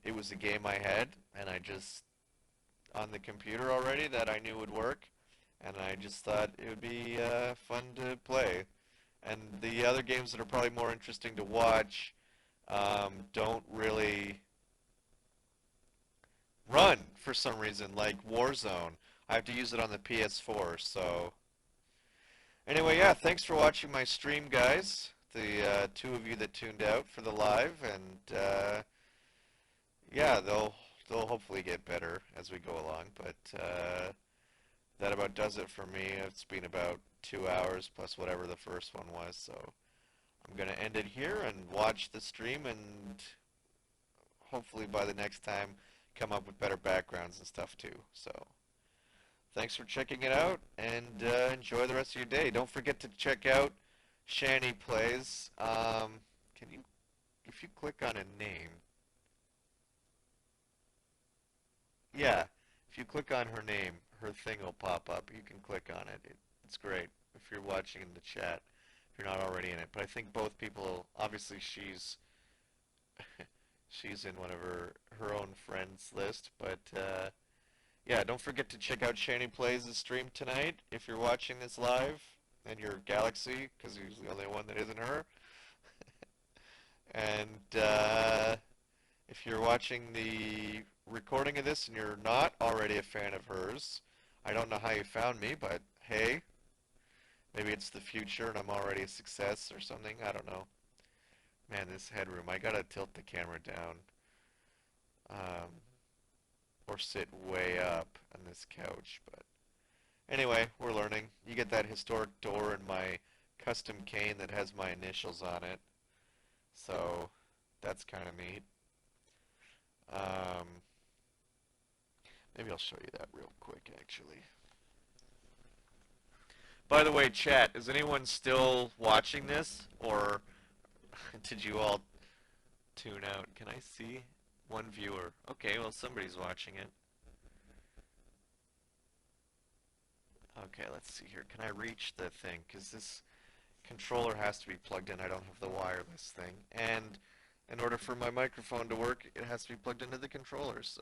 it was a game I had, and I just, on the computer already, that I knew would work. And I just thought it would be fun to play. And the other games that are probably more interesting to watch don't really run for some reason, like Warzone. I have to use it on the PS4, so. Anyway, yeah, thanks for watching my stream, guys. The two of you that tuned out for the live, and yeah, they'll hopefully get better as we go along, but that about does it for me. It's been about 2 hours plus whatever the first one was, so I'm going to end it here and watch the stream, and hopefully by the next time come up with better backgrounds and stuff too. So thanks for checking it out, and enjoy the rest of your day. Don't forget to check out Shani Plays. Can you, if you click on a name, yeah, if you click on her name, her thing will pop up. You can click on it. It's great if you're watching in the chat, if you're not already in it. But I think both people, obviously she's she's in one of her own friends list. But yeah, don't forget to check out Shani Plays' stream tonight if you're watching this live and you're Galaxy, because he's the only one that isn't her. And if you're watching the recording of this and you're not already a fan of hers, I don't know how you found me, but hey, maybe it's the future and I'm already a success or something. I don't know. Man, this headroom, I gotta tilt the camera down. Or sit way up on this couch, but anyway, we're learning. You get that historic door and my custom cane that has my initials on it. So that's kind of neat. Um, Maybe I'll show you that real quick, actually. By the way, chat, is anyone still watching this, or did you all tune out? Can I see one viewer? Okay, well, somebody's watching it. Okay, let's see here. Can I reach the thing? Because this controller has to be plugged in. I don't have the wireless thing. And in order for my microphone to work, it has to be plugged into the controller, so...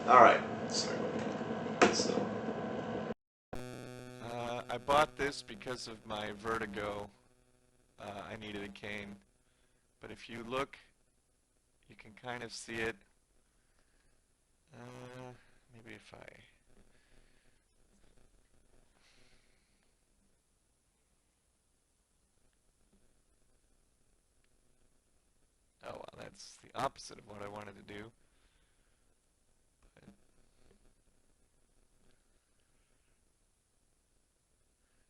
Alright, sorry about that. So, I bought this because of my vertigo. I needed a cane. But if you look, you can kind of see it. Maybe if I... Oh, well, that's the opposite of what I wanted to do. But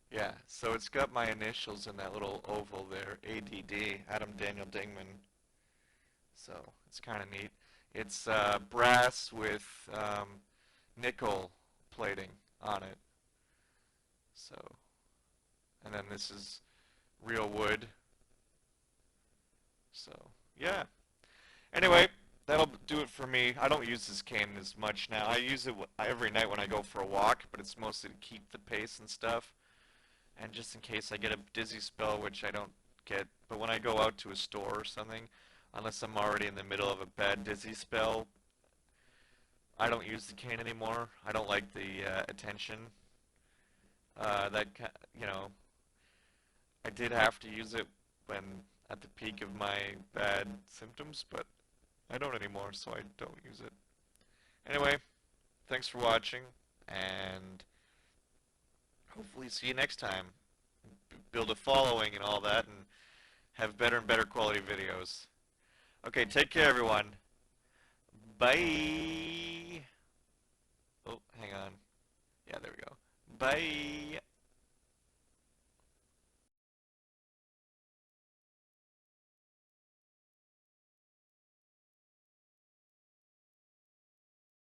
yeah, so it's got my initials in that little oval there, ADD, Adam Daniel Dingman. So it's kind of neat. It's brass with nickel plating on it. So, and then this is real wood. So, yeah. Anyway, that'll do it for me. I don't use this cane as much now. I use it every night when I go for a walk, but it's mostly to keep the pace and stuff. And just in case I get a dizzy spell, which I don't get, but when I go out to a store or something, unless I'm already in the middle of a bad dizzy spell, I don't use the cane anymore. I don't like the attention. You know, I did have to use it when at the peak of my bad symptoms, but I don't anymore, so I don't use it. Anyway, thanks for watching, and hopefully see you next time. Build a following and all that, and have better and better quality videos. Okay, take care, everyone. Bye. Oh, hang on. Yeah, there we go. Bye.